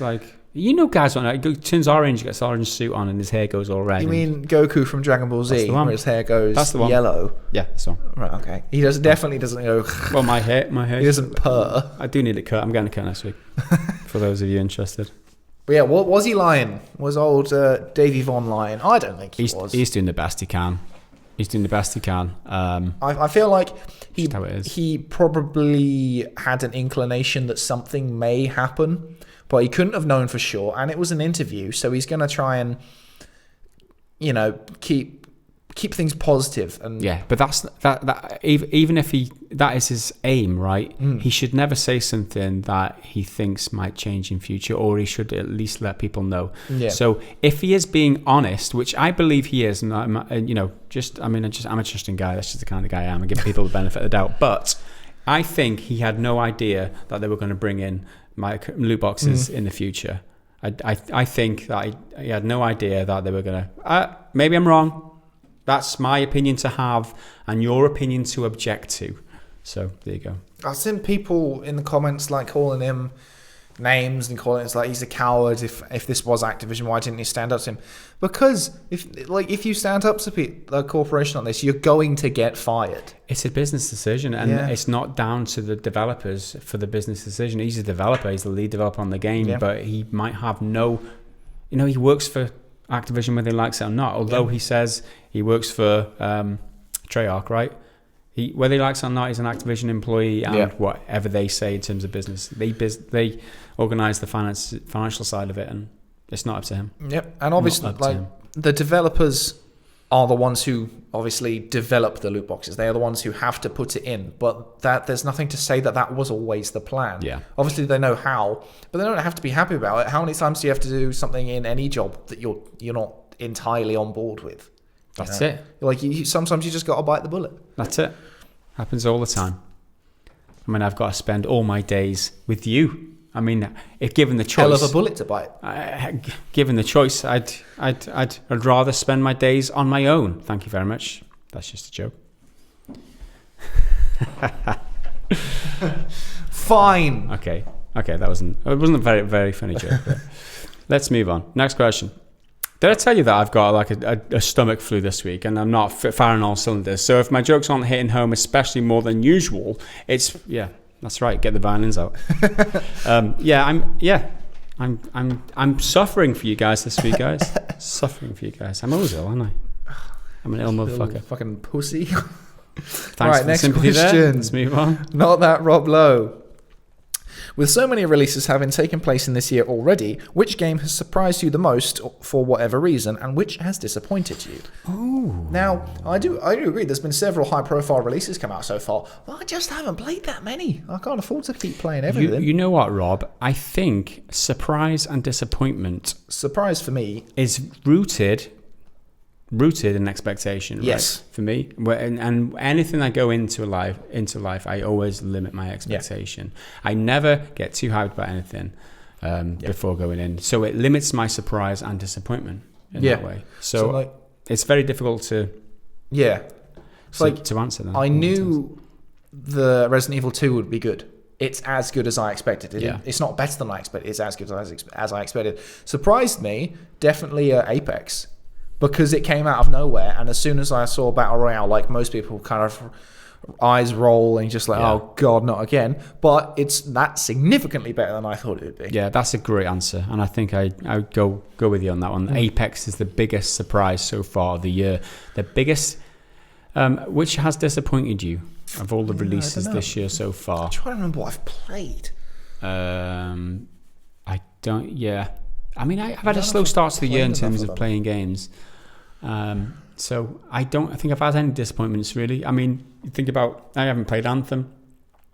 [SPEAKER 2] You know, guys, when it turns orange, gets orange suit on, and his hair goes all red.
[SPEAKER 1] You mean Goku from Dragon Ball Z, where his hair goes yellow?
[SPEAKER 2] Yeah, that's the one.
[SPEAKER 1] Right, okay. He definitely doesn't go.
[SPEAKER 2] Well, my hair.
[SPEAKER 1] He doesn't purr.
[SPEAKER 2] I do need it cut. I'm getting a cut next week. For those of you interested.
[SPEAKER 1] But yeah, was he lying? Was old Davey Von lying? I don't think he was.
[SPEAKER 2] He's doing the best he can. He's doing the best he can.
[SPEAKER 1] I feel like
[SPEAKER 2] he
[SPEAKER 1] probably had an inclination that something may happen, but he couldn't have known for sure. And it was an interview, so he's going to try and, keep things positive. And
[SPEAKER 2] yeah, but that even if that is his aim, right? He should never say something that he thinks might change in future, or he should at least let people know. Yeah. So if he is being honest, which I believe he is, and I'm a trusting guy. That's just the kind of guy I am. I give people the benefit of the doubt, but I think he had no idea that they were going to bring in loot boxes in the future. I think that he had no idea that they were going to. Maybe I'm wrong. That's my opinion to have, and your opinion to object to. So there you go.
[SPEAKER 1] I've seen people in the comments calling him names and calling it like he's a coward. If this was Activision, why didn't he stand up to him? Because if you stand up to a corporation on this, you're going to get fired.
[SPEAKER 2] It's a business decision, and it's not down to the developers for the business decision. He's a developer. He's the lead developer on the game, but he might have no. He works for Activision whether he likes it or not. Although he says he works for Treyarch, right? Whether he likes it or not, he's an Activision employee, and whatever they say in terms of business, they organise the financial side of it, and it's not up to him. Yep,
[SPEAKER 1] and obviously, the developers are the ones who obviously develop the loot boxes. They are the ones who have to put it in, but there's nothing to say that was always the plan.
[SPEAKER 2] Yeah.
[SPEAKER 1] Obviously, they know how, but they don't have to be happy about it. How many times do you have to do something in any job that you're not entirely on board with?
[SPEAKER 2] That's it.
[SPEAKER 1] Sometimes you just got to bite the bullet.
[SPEAKER 2] That's it. Happens all the time. I mean, I've got to spend all my days with you. I mean, if given the choice,
[SPEAKER 1] hell of a bullet to bite.
[SPEAKER 2] Given the choice, I'd rather spend my days on my own. Thank you very much. That's just a joke.
[SPEAKER 1] Fine.
[SPEAKER 2] Okay. It wasn't a very, very funny joke. But let's move on. Next question. Did I tell you that I've got a stomach flu this week, and I'm not firing all cylinders? So if my jokes aren't hitting home, especially more than usual, that's right. Get the violins out. I'm suffering for you guys this week, guys. Suffering for you guys. I'm always ill, aren't I? I'm an ill motherfucker.
[SPEAKER 1] Fucking pussy.
[SPEAKER 2] Thanks for the sympathy there. Let's move on.
[SPEAKER 1] Not that Rob Lowe. With so many releases having taken place in this year already, which game has surprised you the most for whatever reason, and which has disappointed you?
[SPEAKER 2] Oh.
[SPEAKER 1] Now, I do agree. There's been several high-profile releases come out so far, but I just haven't played that many. I can't afford to keep playing everything.
[SPEAKER 2] You know what, Rob? I think surprise and disappointment.
[SPEAKER 1] Surprise for me
[SPEAKER 2] is rooted in expectation.
[SPEAKER 1] Yes,
[SPEAKER 2] right? For me, and anything I go into life, I always limit my expectation. I never get too hyped about anything before going in, so it limits my surprise and disappointment in that way. So it's very difficult to to answer that.
[SPEAKER 1] I knew the Resident Evil 2 would be good. It's as good as I expected. It's not better than I expected. It's as good as I expected. Surprised me, definitely Apex. Because it came out of nowhere, and as soon as I saw Battle Royale, like most people, kind of eyes roll and just oh god, not again. But that's significantly better than I thought it would be.
[SPEAKER 2] Yeah, that's a great answer, and I think I would go with you on that one. Apex is the biggest surprise so far of the year. The biggest, which has disappointed you of all the releases this year so far.
[SPEAKER 1] I'm trying to remember what I've played.
[SPEAKER 2] I don't. Yeah. I mean, I've had a slow start to the year in terms of playing games. So I don't think I've had any disappointments, really. I mean, think about, I haven't played Anthem.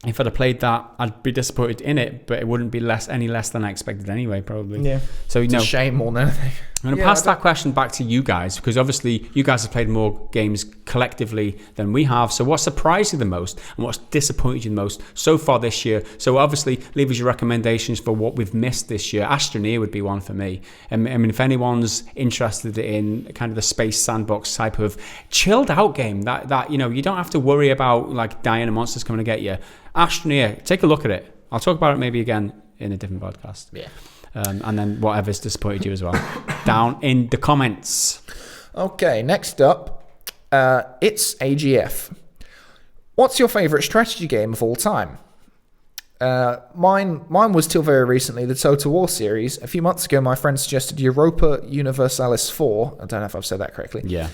[SPEAKER 2] If I'd have played that, I'd be disappointed in it, but it wouldn't be any less than I expected anyway, probably.
[SPEAKER 1] Yeah.
[SPEAKER 2] So
[SPEAKER 1] it's a shame more than anything.
[SPEAKER 2] I'm going to pass that question back to you guys, because obviously you guys have played more games collectively than we have. So what surprised you the most, and what's disappointed you the most so far this year? So obviously leave us your recommendations for what we've missed this year. Astroneer would be one for me. I mean, if anyone's interested in kind of the space sandbox type of chilled out game that you don't have to worry about like dying and monsters coming to get you. Astroneer, take a look at it. I'll talk about it maybe again in a different podcast.
[SPEAKER 1] Yeah.
[SPEAKER 2] and then whatever's disappointed you as well, down in the comments.
[SPEAKER 1] Okay, next up, it's AGF. What's your favourite strategy game of all time? Mine was till very recently the Total War series. A few months ago, my friend suggested Europa Universalis 4. I don't know if I've said that correctly.
[SPEAKER 2] Yeah.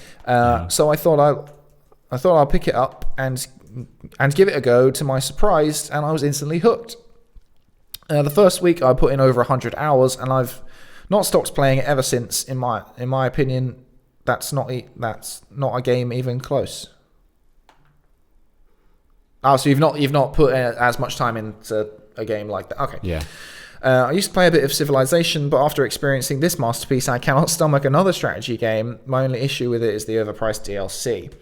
[SPEAKER 1] So I thought I'll pick it up and give it a go. To my surprise, and I was instantly hooked. The first week I put in over 100 hours, and I've not stopped playing it ever since. In my opinion, that's not a game even close. Oh, so you've not put as much time into a game like that. Okay.
[SPEAKER 2] Yeah.
[SPEAKER 1] I used to play a bit of Civilization, but after experiencing this masterpiece, I cannot stomach another strategy game. My only issue with it is the overpriced DLC.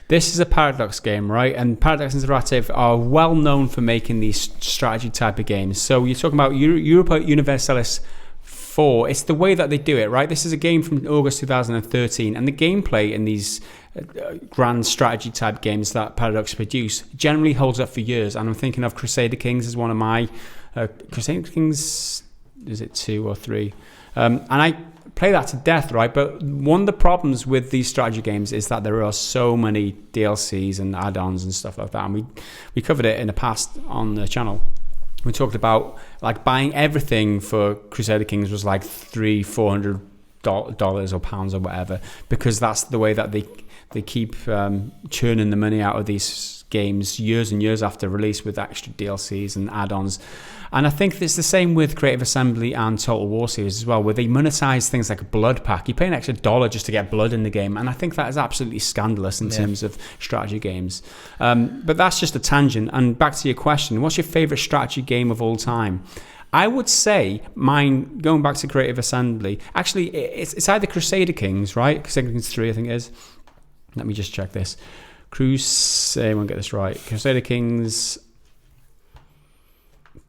[SPEAKER 2] This is a Paradox game, right? And Paradox Interactive are well known for making these strategy type of games. So you're talking about Europa Universalis 4. It's the way that they do it, right? This is a game from August 2013, and the gameplay in these grand strategy type games that Paradox produce generally holds up for years. And I'm thinking of Crusader Kings as one of my Crusader Kings, is it 2 or 3? And I play that to death, right? But one of the problems with these strategy games is that there are so many DLCs and add-ons and stuff like that. And we covered it in the past on the channel. We talked about like buying everything for Crusader Kings was like $300-400 or pounds or whatever, because that's the way that they keep churning the money out of these games years and years after release with extra DLCs and add-ons. And I think it's the same with Creative Assembly and Total War series as well, where they monetize things like a blood pack. You pay an extra $1 just to get blood in the game, and I think that is absolutely scandalous in terms of strategy games. But that's just a tangent. And back to your question, what's your favorite strategy game of all time? I would say mine, going back to Creative Assembly, actually it's either Crusader Kings, right? Crusader Kings 3, I think it is. Let me just check this. I won't get this right. Crusader Kings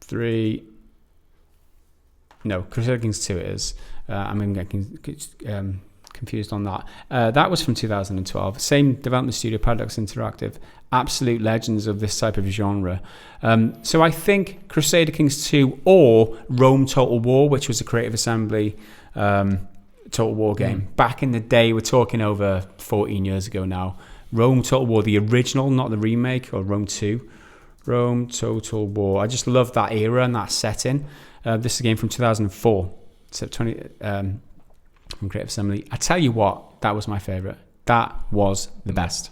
[SPEAKER 2] 3. No, Crusader Kings 2 it is. I'm getting confused on that. That was from 2012. Same development studio, Paradox Interactive. Absolute legends of this type of genre. So I think Crusader Kings 2 or Rome Total War, which was a Creative Assembly Total War game. Back in the day, we're talking over 14 years ago now. Rome Total War, the original, not the remake, or Rome 2. Rome Total War. I just love that era and that setting. This is a game from 2004. So from Creative Assembly. I tell you what, that was my favourite. That was the best.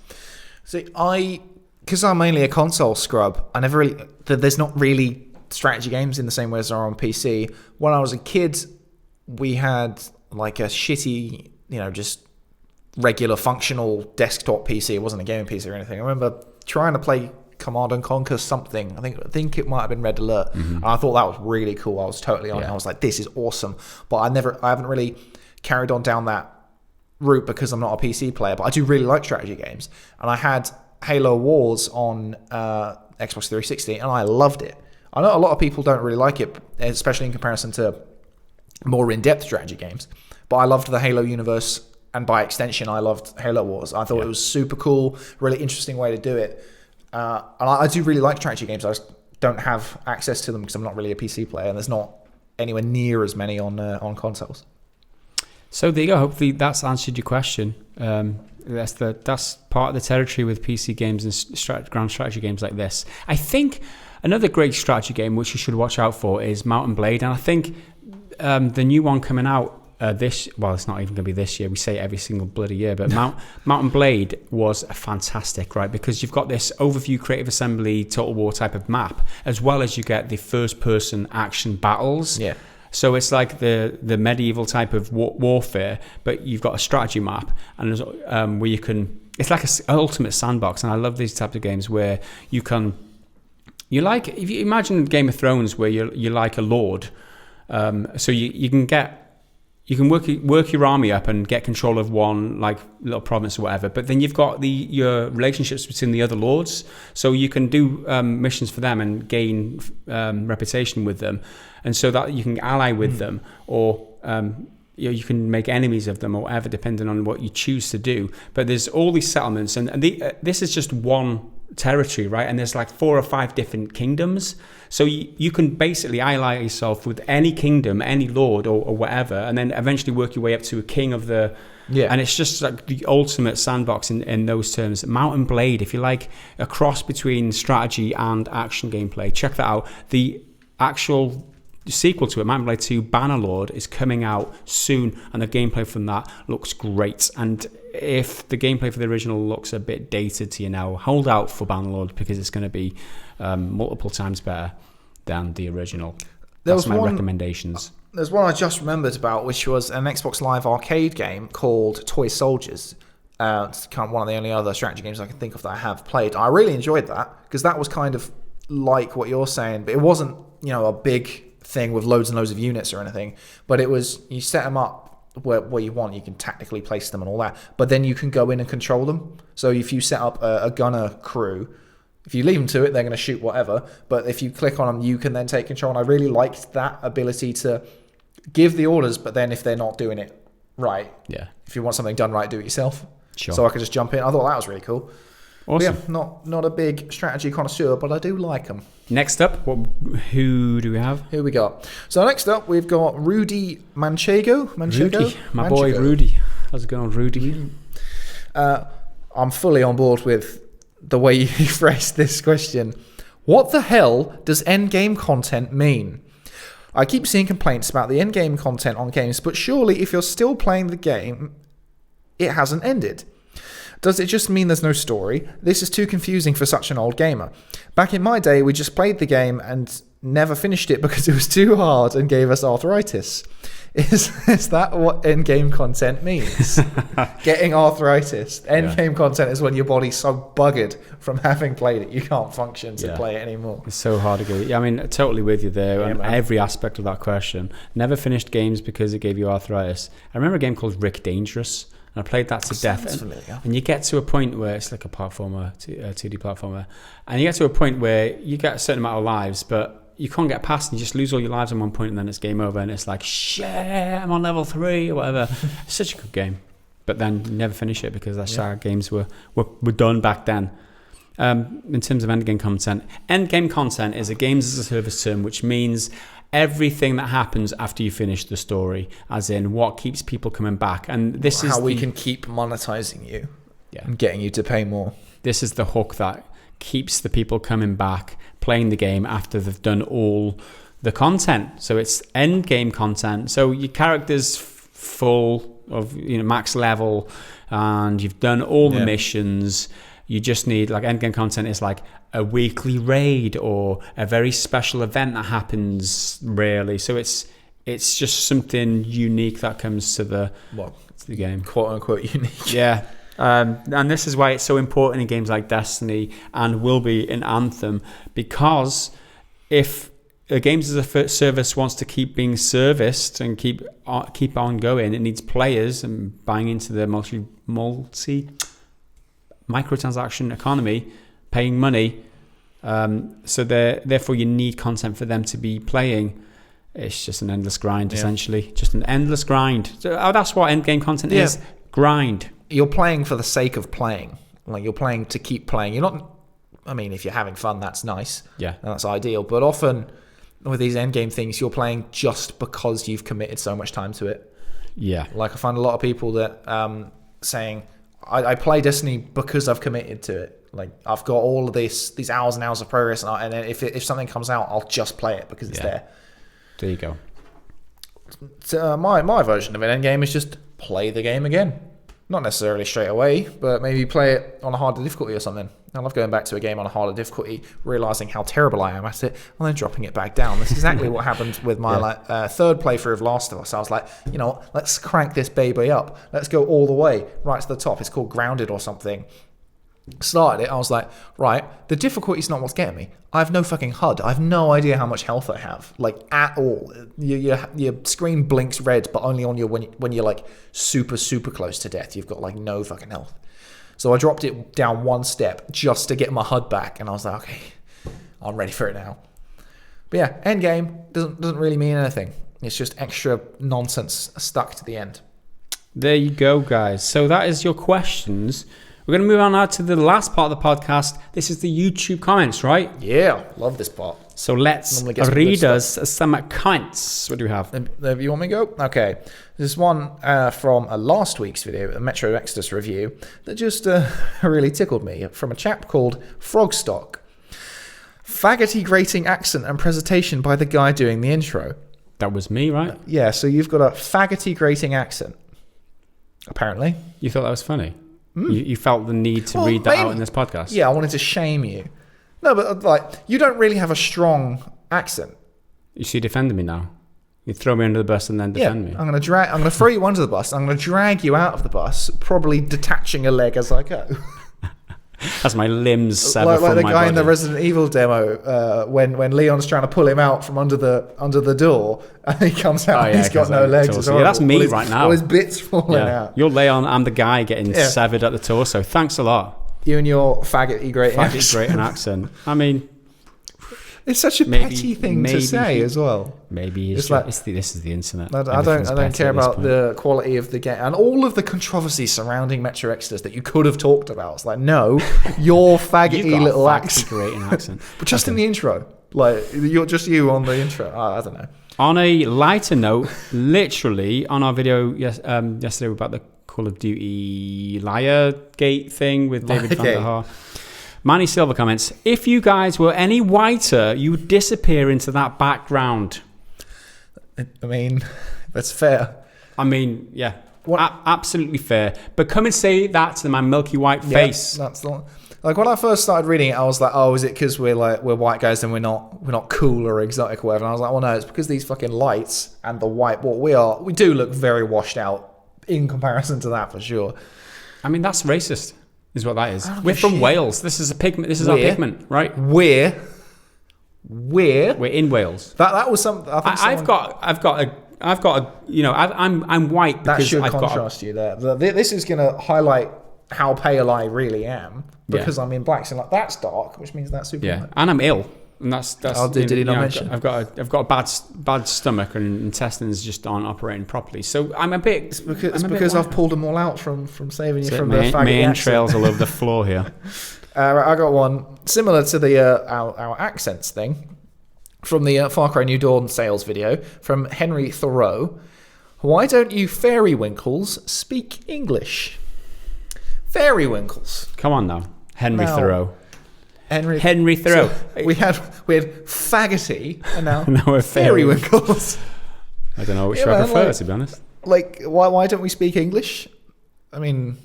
[SPEAKER 1] See, because I'm mainly a console scrub, I never really... There's not really strategy games in the same way as there are on PC. When I was a kid, we had like a shitty, just regular functional desktop PC. It wasn't a gaming PC or anything. I remember trying to play Command and Conquer something. I think it might have been Red Alert. And I thought that was really cool. I was totally on it. I was like, this is awesome. But I haven't really carried on down that route because I'm not a PC player. But I do really like strategy games. And I had Halo Wars on Xbox 360 and I loved it. I know a lot of people don't really like it, especially in comparison to more in-depth strategy games. But I loved the Halo universe, and by extension, I loved Halo Wars. I thought it was super cool, really interesting way to do it. And I do really like strategy games. I just don't have access to them because I'm not really a PC player, and there's not anywhere near as many on consoles.
[SPEAKER 2] So there you go. Hopefully that's answered your question. That's part of the territory with PC games and grand strategy games like this. I think another great strategy game which you should watch out for is Mount & Blade, and I think the new one coming out it's not even going to be this year. We say it every single bloody year, but Mount & Blade was fantastic, right? Because you've got this overview Creative Assembly Total War type of map, as well as you get the first-person action battles.
[SPEAKER 1] Yeah.
[SPEAKER 2] So it's like the medieval type of warfare, but you've got a strategy map, and where you can. It's like an ultimate sandbox, and I love these types of games where you can. If you imagine Game of Thrones, where you're like a lord, so you can work your army up and get control of one like little province or whatever, but then you've got your relationships between the other lords, so you can do missions for them and gain reputation with them, and so that you can ally with them, or you can make enemies of them or whatever, depending on what you choose to do. But there's all these settlements, and this is just one territory, right? And there's like 4 or 5 different kingdoms. So you can basically ally yourself with any kingdom, any lord or whatever, and then eventually work your way up to a king of the...
[SPEAKER 1] Yeah.
[SPEAKER 2] And it's just like the ultimate sandbox in those terms. Mount and Blade, if you like a cross between strategy and action gameplay, check that out. The actual sequel to it, Mount and Blade 2 Bannerlord, is coming out soon, and the gameplay from that looks great. And if the gameplay for the original looks a bit dated to you now, hold out for Bannerlord, because it's going to be multiple times better than the original. That's my recommendations.
[SPEAKER 1] There's one I just remembered about, which was an Xbox Live arcade game called Toy Soldiers. It's kind of one of the only other strategy games I can think of that I have played. I really enjoyed that, because that was kind of like what you're saying, but it wasn't, a big thing with loads and loads of units or anything. But it was, you set them up where you want, you can tactically place them and all that. But then you can go in and control them. So if you set up a gunner crew, if you leave them to it, they're going to shoot whatever. But if you click on them, you can then take control. And I really liked that ability to give the orders, but then if they're not doing it right, if you want something done right, do it yourself.
[SPEAKER 2] Sure.
[SPEAKER 1] So I could just jump in. I thought that was really cool.
[SPEAKER 2] Awesome.
[SPEAKER 1] But yeah, not a big strategy connoisseur, but I do like them.
[SPEAKER 2] Next up, who do we have?
[SPEAKER 1] Who we got? So next up, we've got Rudy Manchego.
[SPEAKER 2] Rudy, my boy Rudy. How's it going, Rudy?
[SPEAKER 1] I'm fully on board with the way you phrased this question. What the hell does endgame content mean? I keep seeing complaints about the endgame content on games, but surely if you're still playing the game, it hasn't ended. Does it just mean there's no story? This is too confusing for such an old gamer. Back in my day, we just played the game and never finished it because it was too hard and gave us arthritis. Is that what endgame content means? Getting arthritis. Endgame content is when your body's so buggered from having played it, you can't function to play it anymore.
[SPEAKER 2] It's so hard to go. Yeah, I mean, totally with you there on every aspect of that question. Never finished games because it gave you arthritis. I remember a game called Rick Dangerous, and I played that to death. And you get to a point where it's like a platformer, 2D platformer, and you get to a point where you get a certain amount of lives, but you can't get past, and you just lose all your lives on one point, and then it's game over, and it's like, shit, I'm on level 3 or whatever. It's such a good game, but then you never finish it because that's how games were done back then. In terms of endgame content is a games as a service term, which means everything that happens after you finish the story, as in what keeps people coming back. And this is
[SPEAKER 1] how we can keep monetizing you and getting you to pay more.
[SPEAKER 2] This is the hook that keeps the people coming back, playing the game after they've done all the content. So it's end game content. So your character's full of max level, and you've done all the missions. You just need, like, end game content is like a weekly raid or a very special event that happens rarely. So it's just something unique that comes to the game,
[SPEAKER 1] quote unquote unique.
[SPEAKER 2] Yeah. And this is why it's so important in games like Destiny and will be in Anthem, because if a games as a service wants to keep being serviced and keep on going, it needs players and buying into the multi microtransaction economy, paying money. So therefore you need content for them to be playing. It's just an endless grind, essentially. Just an endless grind. So that's what endgame content is. Grind.
[SPEAKER 1] You're playing for the sake of playing. Like, you're playing to keep playing. You're not... I mean, if you're having fun, that's nice.
[SPEAKER 2] Yeah.
[SPEAKER 1] And that's ideal. But often, with these endgame things, you're playing just because you've committed so much time to it.
[SPEAKER 2] Yeah.
[SPEAKER 1] Like, I find a lot of people that saying, I play Destiny because I've committed to it. Like, I've got all of these hours and hours of progress, and then if something comes out, I'll just play it because it's there.
[SPEAKER 2] There you go.
[SPEAKER 1] So, my version of an endgame is just play the game again. Not necessarily straight away, but maybe play it on a harder difficulty or something. I love going back to a game on a harder difficulty, realising how terrible I am at it, and then dropping it back down. That's exactly what happened with my third playthrough of Last of Us. I was like, let's crank this baby up. Let's go all the way, right to the top. It's called Grounded or something. Started it, I was like, right, the difficulty's not what's getting me. I have no fucking HUD. I have no idea how much health I have, like, at all. Your screen blinks red, but only on when you're like super, super close to death. You've got like no fucking health. So I dropped it down one step just to get my HUD back, and I was like, okay, I'm ready for it now. But yeah, endgame doesn't really mean anything. It's just extra nonsense stuck to the end.
[SPEAKER 2] There you go, guys. So that is your questions. We're going to move on now to the last part of the podcast. This is the YouTube comments, right?
[SPEAKER 1] Yeah, love this part.
[SPEAKER 2] So let's read us some comments. What do we have?
[SPEAKER 1] You want me to go? Okay. There's one from last week's video, a Metro Exodus review, that just really tickled me, from a chap called Frogstock. Faggoty grating accent and presentation by the guy doing the intro.
[SPEAKER 2] That was me, right?
[SPEAKER 1] Yeah, so you've got a faggoty grating accent, apparently.
[SPEAKER 2] You thought that was funny? You felt the need to read that out in this podcast?
[SPEAKER 1] Yeah, I wanted to shame you. No, but like, you don't really have a strong accent.
[SPEAKER 2] You see, defending me now. You throw me under the bus and then defend me.
[SPEAKER 1] I'm gonna throw you under the bus. I'm gonna drag you out of the bus, probably detaching a leg as I go.
[SPEAKER 2] As my limbs sever from my
[SPEAKER 1] body. Like the guy in the
[SPEAKER 2] body.
[SPEAKER 1] Resident Evil demo, when Leon's trying to pull him out from under the door, and he comes out and he's got no legs.
[SPEAKER 2] Yeah, that's me right now.
[SPEAKER 1] All his bits falling out.
[SPEAKER 2] You're Leon, I'm the guy getting severed at the torso. Thanks a lot.
[SPEAKER 1] You and your faggoty grating
[SPEAKER 2] accent. I mean,
[SPEAKER 1] it's such a petty thing to say as well.
[SPEAKER 2] Maybe this is the internet.
[SPEAKER 1] I don't care about the quality of the game and all of the controversy surrounding Metro Exodus that you could have talked about. It's like, no, your faggoty little accent. But just in the intro, like you're just you on the intro. I don't know. On
[SPEAKER 2] a lighter note, literally on our video yesterday about the Call of Duty Liar Gate thing with David Van der Haar. Manny Silver comments, if you guys were any whiter, you would disappear into that background.
[SPEAKER 1] I mean, that's fair.
[SPEAKER 2] I mean, yeah, absolutely fair. But come and say that to my milky white face.
[SPEAKER 1] That's the one. Like when I first started reading it, I was like, oh, is it because we're white guys and we're not cool or exotic or whatever? And I was like, well, no, it's because these fucking lights and the white, we do look very washed out in comparison to that for sure.
[SPEAKER 2] I mean, that's racist. Is what that is. We're from Wales. This is a pigment. This is our pigment, right?
[SPEAKER 1] We're
[SPEAKER 2] in Wales.
[SPEAKER 1] That was some.
[SPEAKER 2] I've got a. You know, I'm white because
[SPEAKER 1] that should
[SPEAKER 2] I've
[SPEAKER 1] contrast you there. This is going to highlight how pale I really am because I'm in black. So like that's dark, which means that's super.
[SPEAKER 2] Yeah, and I'm ill. And that's
[SPEAKER 1] did he not mention?
[SPEAKER 2] I've got a bad stomach and intestines just aren't operating properly. So I'm a bit.
[SPEAKER 1] It's because I've pulled them all out from saving you from the faggot
[SPEAKER 2] my entrails all over the floor here.
[SPEAKER 1] I got one similar to the our accents thing from the Far Cry New Dawn sales video from Henry Thoreau. Why don't you fairywinkles speak English? Fairywinkles.
[SPEAKER 2] Come on now, Henry Thoreau.
[SPEAKER 1] Henry Thoreau. So we had faggoty and now
[SPEAKER 2] we're
[SPEAKER 1] fairywinkles.
[SPEAKER 2] I don't know which I prefer, to be honest.
[SPEAKER 1] Like, why don't we speak English? I mean,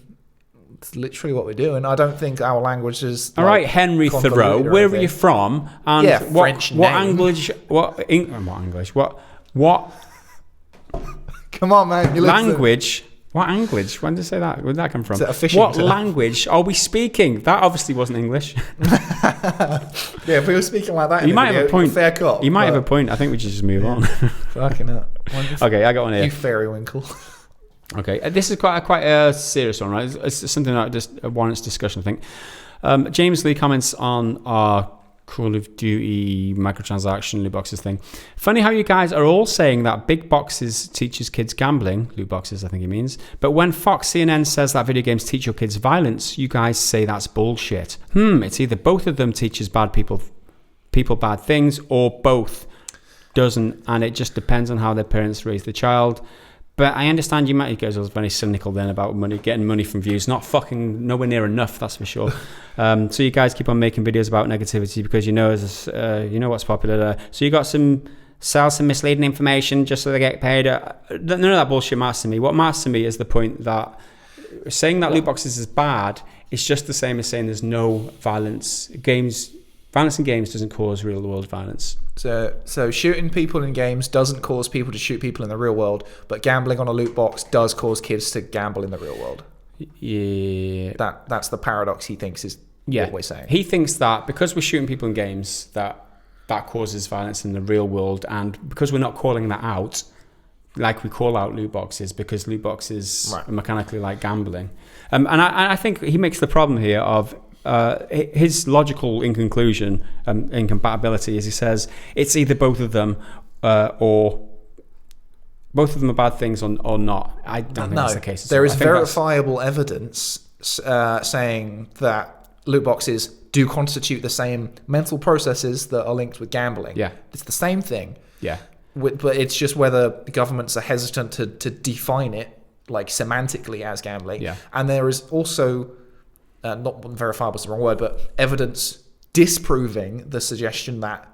[SPEAKER 1] it's literally what we're doing. I don't think our language is.
[SPEAKER 2] All right, Henry Thoreau. Where are you from? And
[SPEAKER 1] French name.
[SPEAKER 2] What English? What English? What?
[SPEAKER 1] Come on, man.
[SPEAKER 2] Language. What language? When did you say that? Where did that come from?
[SPEAKER 1] What
[SPEAKER 2] language are we speaking? That obviously wasn't English.
[SPEAKER 1] Yeah, if we were speaking like that,
[SPEAKER 2] you might have a point.
[SPEAKER 1] Fair cop.
[SPEAKER 2] You might have a point. I think we should just move on.
[SPEAKER 1] Fucking hell.
[SPEAKER 2] Okay, I got one here.
[SPEAKER 1] You fairywinkle.
[SPEAKER 2] Okay, this is quite a serious one, right? It's something that just warrants discussion, I think. James Lee comments on our Call of Duty microtransaction loot boxes thing. Funny how you guys are all saying that big boxes teaches kids gambling, loot boxes I think he means, but when Fox CNN says that video games teach your kids violence, you guys say that's bullshit. It's either both of them teaches bad people bad things, or both doesn't, and it just depends on how their parents raise the child. But I understand you might. He goes, I was very cynical then about money, getting money from views. Not fucking nowhere near enough, that's for sure. So you guys keep on making videos about negativity because you know what's popular. So you got sell some misleading information just so they get paid. None of that bullshit matters to me. What matters to me is the point that saying that loot boxes is bad is just the same as saying there's no violence. Violence in games doesn't cause real world violence.
[SPEAKER 1] So shooting people in games doesn't cause people to shoot people in the real world, but gambling on a loot box does cause kids to gamble in the real world.
[SPEAKER 2] Yeah.
[SPEAKER 1] That's the paradox he thinks is what we're saying.
[SPEAKER 2] He thinks that because we're shooting people in games that causes violence in the real world, and because we're not calling that out like we call out loot boxes, because loot boxes are mechanically like gambling. And I think he makes the problem here of his logical incompatibility is he says it's either both of them or both of them are bad things or not. I don't think that's the case.
[SPEAKER 1] There is verifiable evidence saying that loot boxes do constitute the same mental processes that are linked with gambling.
[SPEAKER 2] Yeah.
[SPEAKER 1] It's the same thing.
[SPEAKER 2] Yeah.
[SPEAKER 1] But it's just whether governments are hesitant to define it like semantically as gambling.
[SPEAKER 2] Yeah.
[SPEAKER 1] And there is also, not verifiable is the wrong word, but evidence disproving the suggestion that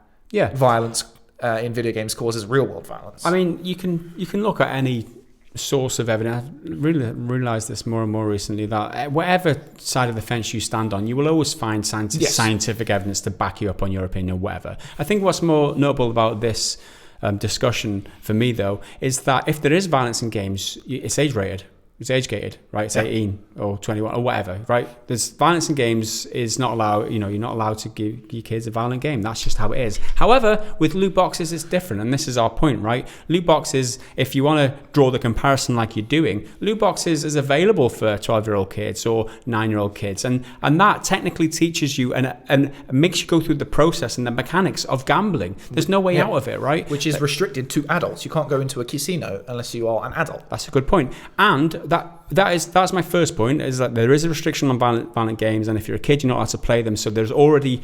[SPEAKER 1] violence in video games causes real world violence.
[SPEAKER 2] I mean, you can look at any source of evidence. I've really realised this more and more recently, that whatever side of the fence you stand on, you will always find scientific evidence to back you up on your opinion or whatever. I think what's more notable about this discussion for me, though, is that if there is violence in games, it's age rated. It's age gated, right? It's 18 or 21 or whatever, right? There's violence in games is not allowed. You're not allowed to give your kids a violent game. That's just how it is. However, with loot boxes, it's different, and this is our point, right? Loot boxes, if you want to draw the comparison like you're doing, loot boxes is available for 12-year-old kids or 9-year-old kids, and that technically teaches you and makes you go through the process and the mechanics of gambling. There's no way out of it, right?
[SPEAKER 1] Which is restricted to adults. You can't go into a casino unless you are an adult.
[SPEAKER 2] That's a good point, and that's my first point, is that there is a restriction on violent games, and if you're a kid, you're not allowed to play them. So there's already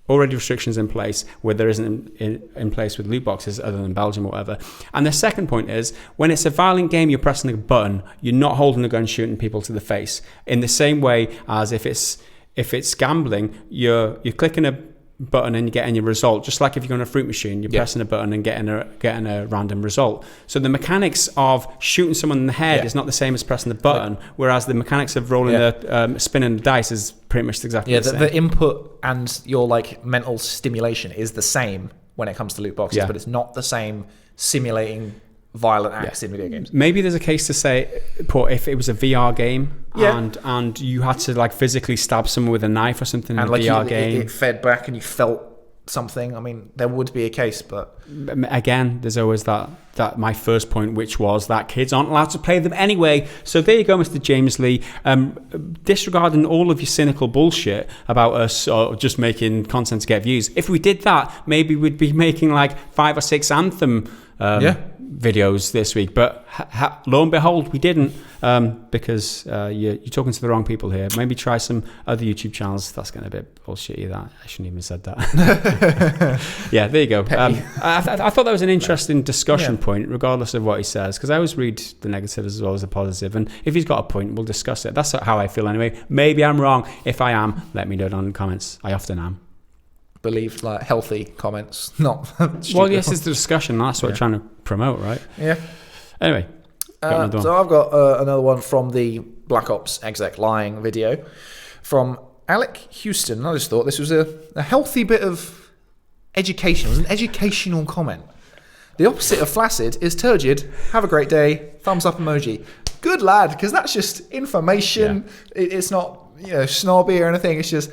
[SPEAKER 2] restrictions in place where there isn't in place with loot boxes, other than Belgium or whatever. And the second point is, when it's a violent game, you're pressing a button, you're not holding a gun shooting people to the face. In the same way as if it's gambling, you're clicking a button and you're getting your result, just like if you're on a fruit machine, you're pressing a button and getting a random result. So the mechanics of shooting someone in the head is not the same as pressing the button, whereas the mechanics of rolling spinning the dice is pretty much exactly the same.
[SPEAKER 1] The input and your mental stimulation is the same when it comes to loot boxes, but it's not the same simulating violent acts in video games.
[SPEAKER 2] Maybe there's a case to say, if it was a VR game and you had to physically stab someone with a knife or something in a VR game.
[SPEAKER 1] It fed back and you felt something. I mean, there would be a case, but
[SPEAKER 2] again, there's always that my first point, which was that kids aren't allowed to play them anyway. So there you go, Mr. James Lee, disregarding all of your cynical bullshit about us or just making content to get views. If we did that, maybe we'd be making 5 or 6 Anthem videos this week, but lo and behold, we didn't, because you're talking to the wrong people here. Maybe try some other YouTube channels. That's getting a bit bullshitty, that I shouldn't even have said that. Yeah, there you go. I thought that was an interesting discussion point, regardless of what he says, because I always read the negatives as well as the positive, and if he's got a point, we'll discuss it. That's how I feel anyway. Maybe I'm wrong. If I am, let me know down in the comments. I often am.
[SPEAKER 1] Believe healthy comments, not
[SPEAKER 2] well, yes, it's the discussion. That's what we're trying to promote, right?
[SPEAKER 1] Yeah.
[SPEAKER 2] Anyway,
[SPEAKER 1] so I've got another one from the Black Ops Exec Lying video from Alec Houston. I just thought this was a healthy bit of education. It was an educational comment. The opposite of flaccid is turgid. Have a great day. Thumbs up emoji. Good lad, because that's just information. It's not snobby or anything. It's just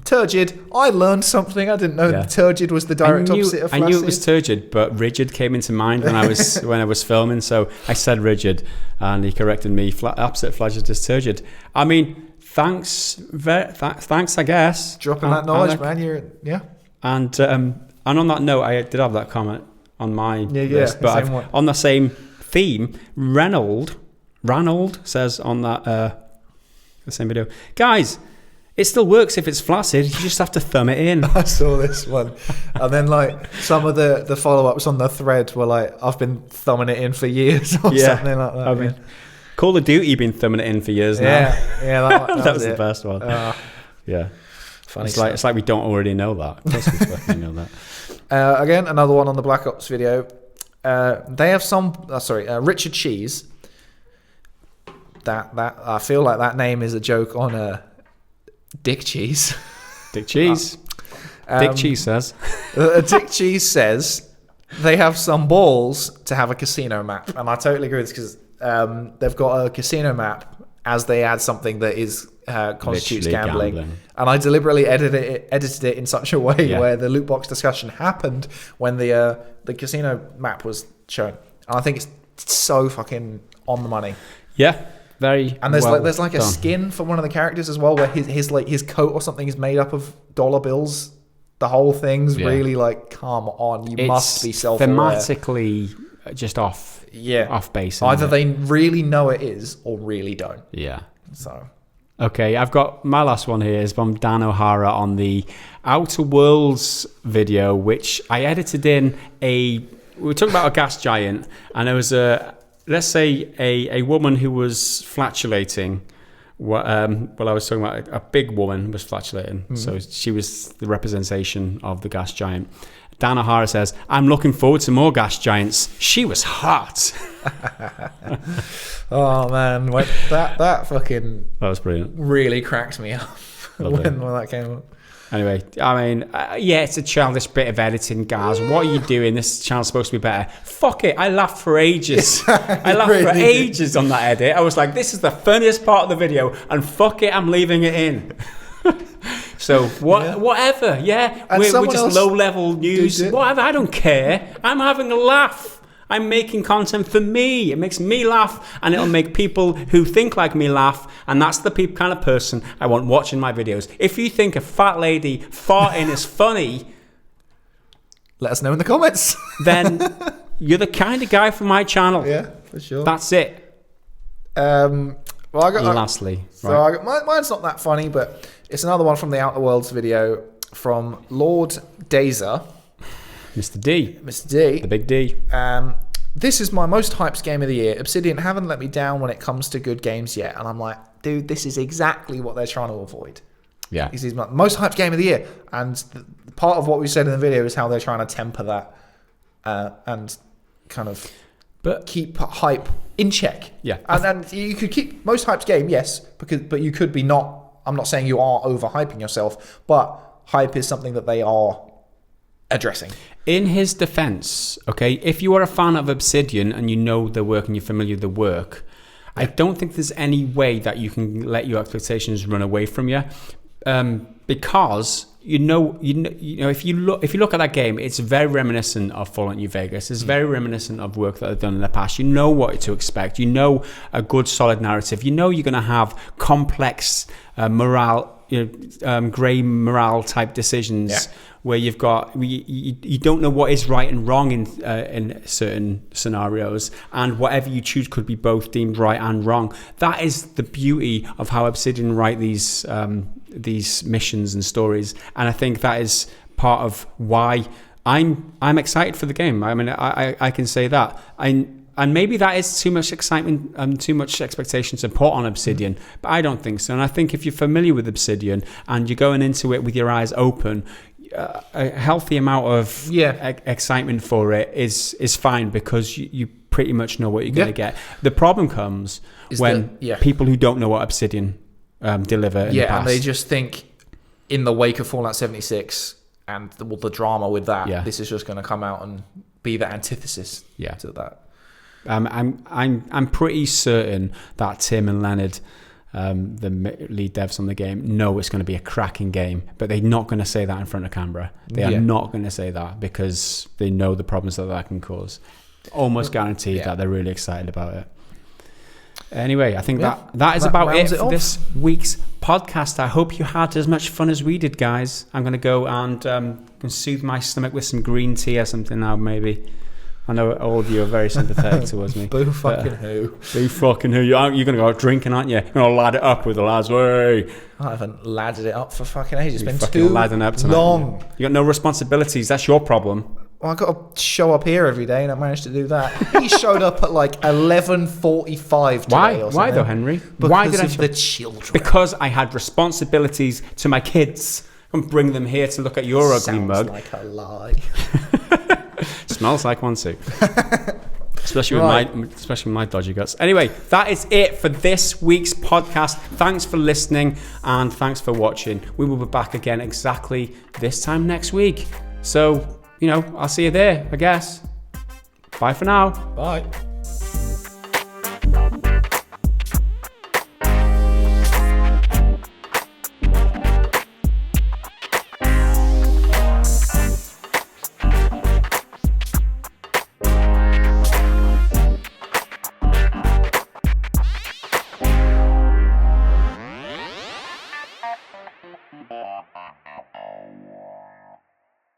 [SPEAKER 1] turgid. I learned something. I didn't know turgid was the direct opposite of flaccid.
[SPEAKER 2] I knew it was turgid, but rigid came into mind when I was filming, so I said rigid, and he corrected me. Opposite of flaccid is turgid. I mean, thanks, I guess.
[SPEAKER 1] Dropping that knowledge, man.
[SPEAKER 2] And on that note, I did have that comment on my list, but on the same theme, Ranald says on that the same video, guys, it still works if it's flaccid. You just have to thumb it in.
[SPEAKER 1] I saw this one. And then some of the follow-ups on the thread were I've been thumbing it in for years or something like that.
[SPEAKER 2] I mean, Call of Duty been thumbing it in for years now.
[SPEAKER 1] Yeah, that
[SPEAKER 2] was the best one. Yeah.
[SPEAKER 1] Funny
[SPEAKER 2] it's like we don't already know that. Of course we fucking know that.
[SPEAKER 1] Again, another one on the Black Ops video. They have some... Richard Cheese. That I feel like that name is a joke on... Dick Cheese.
[SPEAKER 2] Dick Cheese. Dick Cheese says.
[SPEAKER 1] Dick Cheese says they have some balls to have a casino map. And I totally agree with this, because they've got a casino map as they add something that is constitutes gambling. And I deliberately edited it in such a way where the loot box discussion happened when the casino map was shown. And I think it's so fucking on the money.
[SPEAKER 2] Yeah. Very
[SPEAKER 1] and there's
[SPEAKER 2] well
[SPEAKER 1] a
[SPEAKER 2] done.
[SPEAKER 1] skin for one of the characters as well, where his coat or something is made up of dollar bills. The whole thing's really come on, you must be self-aware.
[SPEAKER 2] Thematically just off base.
[SPEAKER 1] Either they really know it is or really don't.
[SPEAKER 2] Yeah.
[SPEAKER 1] So.
[SPEAKER 2] Okay, I've got my last one here is from Dan O'Hara on the Outer Worlds video, which I edited in we were talking about a gas giant, and there was let's say a woman who was flatulating. Well, I was talking about a big woman was flatulating, so she was the representation of the gas giant. Dan O'Hara says, "I'm looking forward to more gas giants. She was hot."
[SPEAKER 1] Oh man, that fucking
[SPEAKER 2] that was brilliant.
[SPEAKER 1] Really cracked me up when that came up.
[SPEAKER 2] Anyway, I mean, yeah, it's a childish bit of editing, guys. What are you doing? This channel's supposed to be better. Fuck it, I laughed for ages. I laughed for ages on that edit. I was like, this is the funniest part of the video, and fuck it, I'm leaving it in. So whatever, yeah, we're just low-level news. Whatever, I don't care. I'm having a laugh. I'm making content for me. It makes me laugh, and it'll make people who think like me laugh, and that's the kind of person I want watching my videos. If you think a fat lady farting is funny,
[SPEAKER 1] let us know in the comments.
[SPEAKER 2] Then you're the kind of guy for my channel.
[SPEAKER 1] Yeah, for sure.
[SPEAKER 2] That's it. Lastly,
[SPEAKER 1] mine's not that funny, but it's another one from the Outer Worlds video from Lord Dazer.
[SPEAKER 2] Mr. D.
[SPEAKER 1] The
[SPEAKER 2] big D.
[SPEAKER 1] This is my most hyped game of the year. Obsidian haven't let me down when it comes to good games yet. And I'm like, dude, this is exactly what they're trying to avoid.
[SPEAKER 2] Yeah.
[SPEAKER 1] This is my most hyped game of the year. And part of what we said in the video is how they're trying to temper that and kind of keep hype in check.
[SPEAKER 2] Yeah.
[SPEAKER 1] And you could keep most hyped game, yes, but you could be not. I'm not saying you are overhyping yourself, but hype is something that they are addressing.
[SPEAKER 2] In his defense, okay, if you are a fan of Obsidian and you know their work and you're familiar with the work, I don't think there's any way that you can let your expectations run away from you, because you know if you look at that game, it's very reminiscent of Fallout New Vegas. It's very reminiscent of work that they've done in the past. You know what to expect. You know a good solid narrative. You know you're going to have complex morale, grey morale type decisions. Yeah. Where you've got you don't know what is right and wrong in certain scenarios, and whatever you choose could be both deemed right and wrong. That is the beauty of how Obsidian write these missions and stories, and I think that is part of why I'm excited for the game. I mean, I can say that. And maybe that is too much excitement and too much expectation to put on Obsidian, but I don't think so. And I think if you're familiar with Obsidian and you're going into it with your eyes open, a healthy amount of excitement for it is fine, because you pretty much know what you're going to get. The problem comes when people who don't know what Obsidian deliver in the past.
[SPEAKER 1] And they just think in the wake of Fallout 76 and the drama with that, this is just going to come out and be the antithesis to that.
[SPEAKER 2] I'm pretty certain that Tim and Leonard, the lead devs on the game, know it's going to be a cracking game, but they're not going to say that in front of camera. They are not going to say that because they know the problems that can cause. Almost guaranteed that they're really excited about it. Anyway, I think that is about it for this week's podcast. I hope you had as much fun as we did, guys. I'm going to go and soothe my stomach with some green tea or something now, maybe. I know all of you are very sympathetic towards me.
[SPEAKER 1] Boo fucking who.
[SPEAKER 2] Boo fucking who. You're going to go out drinking, aren't you? You're going to lad it up with the lads. Way.
[SPEAKER 1] I haven't ladded it up for fucking ages. It's been
[SPEAKER 2] too
[SPEAKER 1] long.
[SPEAKER 2] You got no responsibilities. That's your problem.
[SPEAKER 1] Well, I got to show up here every day, and I managed to do that. He showed up at like 11:45 today.
[SPEAKER 2] Why?
[SPEAKER 1] Or something.
[SPEAKER 2] Why though, Henry?
[SPEAKER 1] Because
[SPEAKER 2] Why did
[SPEAKER 1] of the children?
[SPEAKER 2] Because I had responsibilities to my kids and bring them here to look at your ugly mug.
[SPEAKER 1] Sounds like a lie.
[SPEAKER 2] Smells like one too. Especially with my dodgy guts. Anyway, that is it for this week's podcast. Thanks for listening and thanks for watching. We will be back again exactly this time next week. So, I'll see you there, I guess. Bye for now.
[SPEAKER 1] Bye.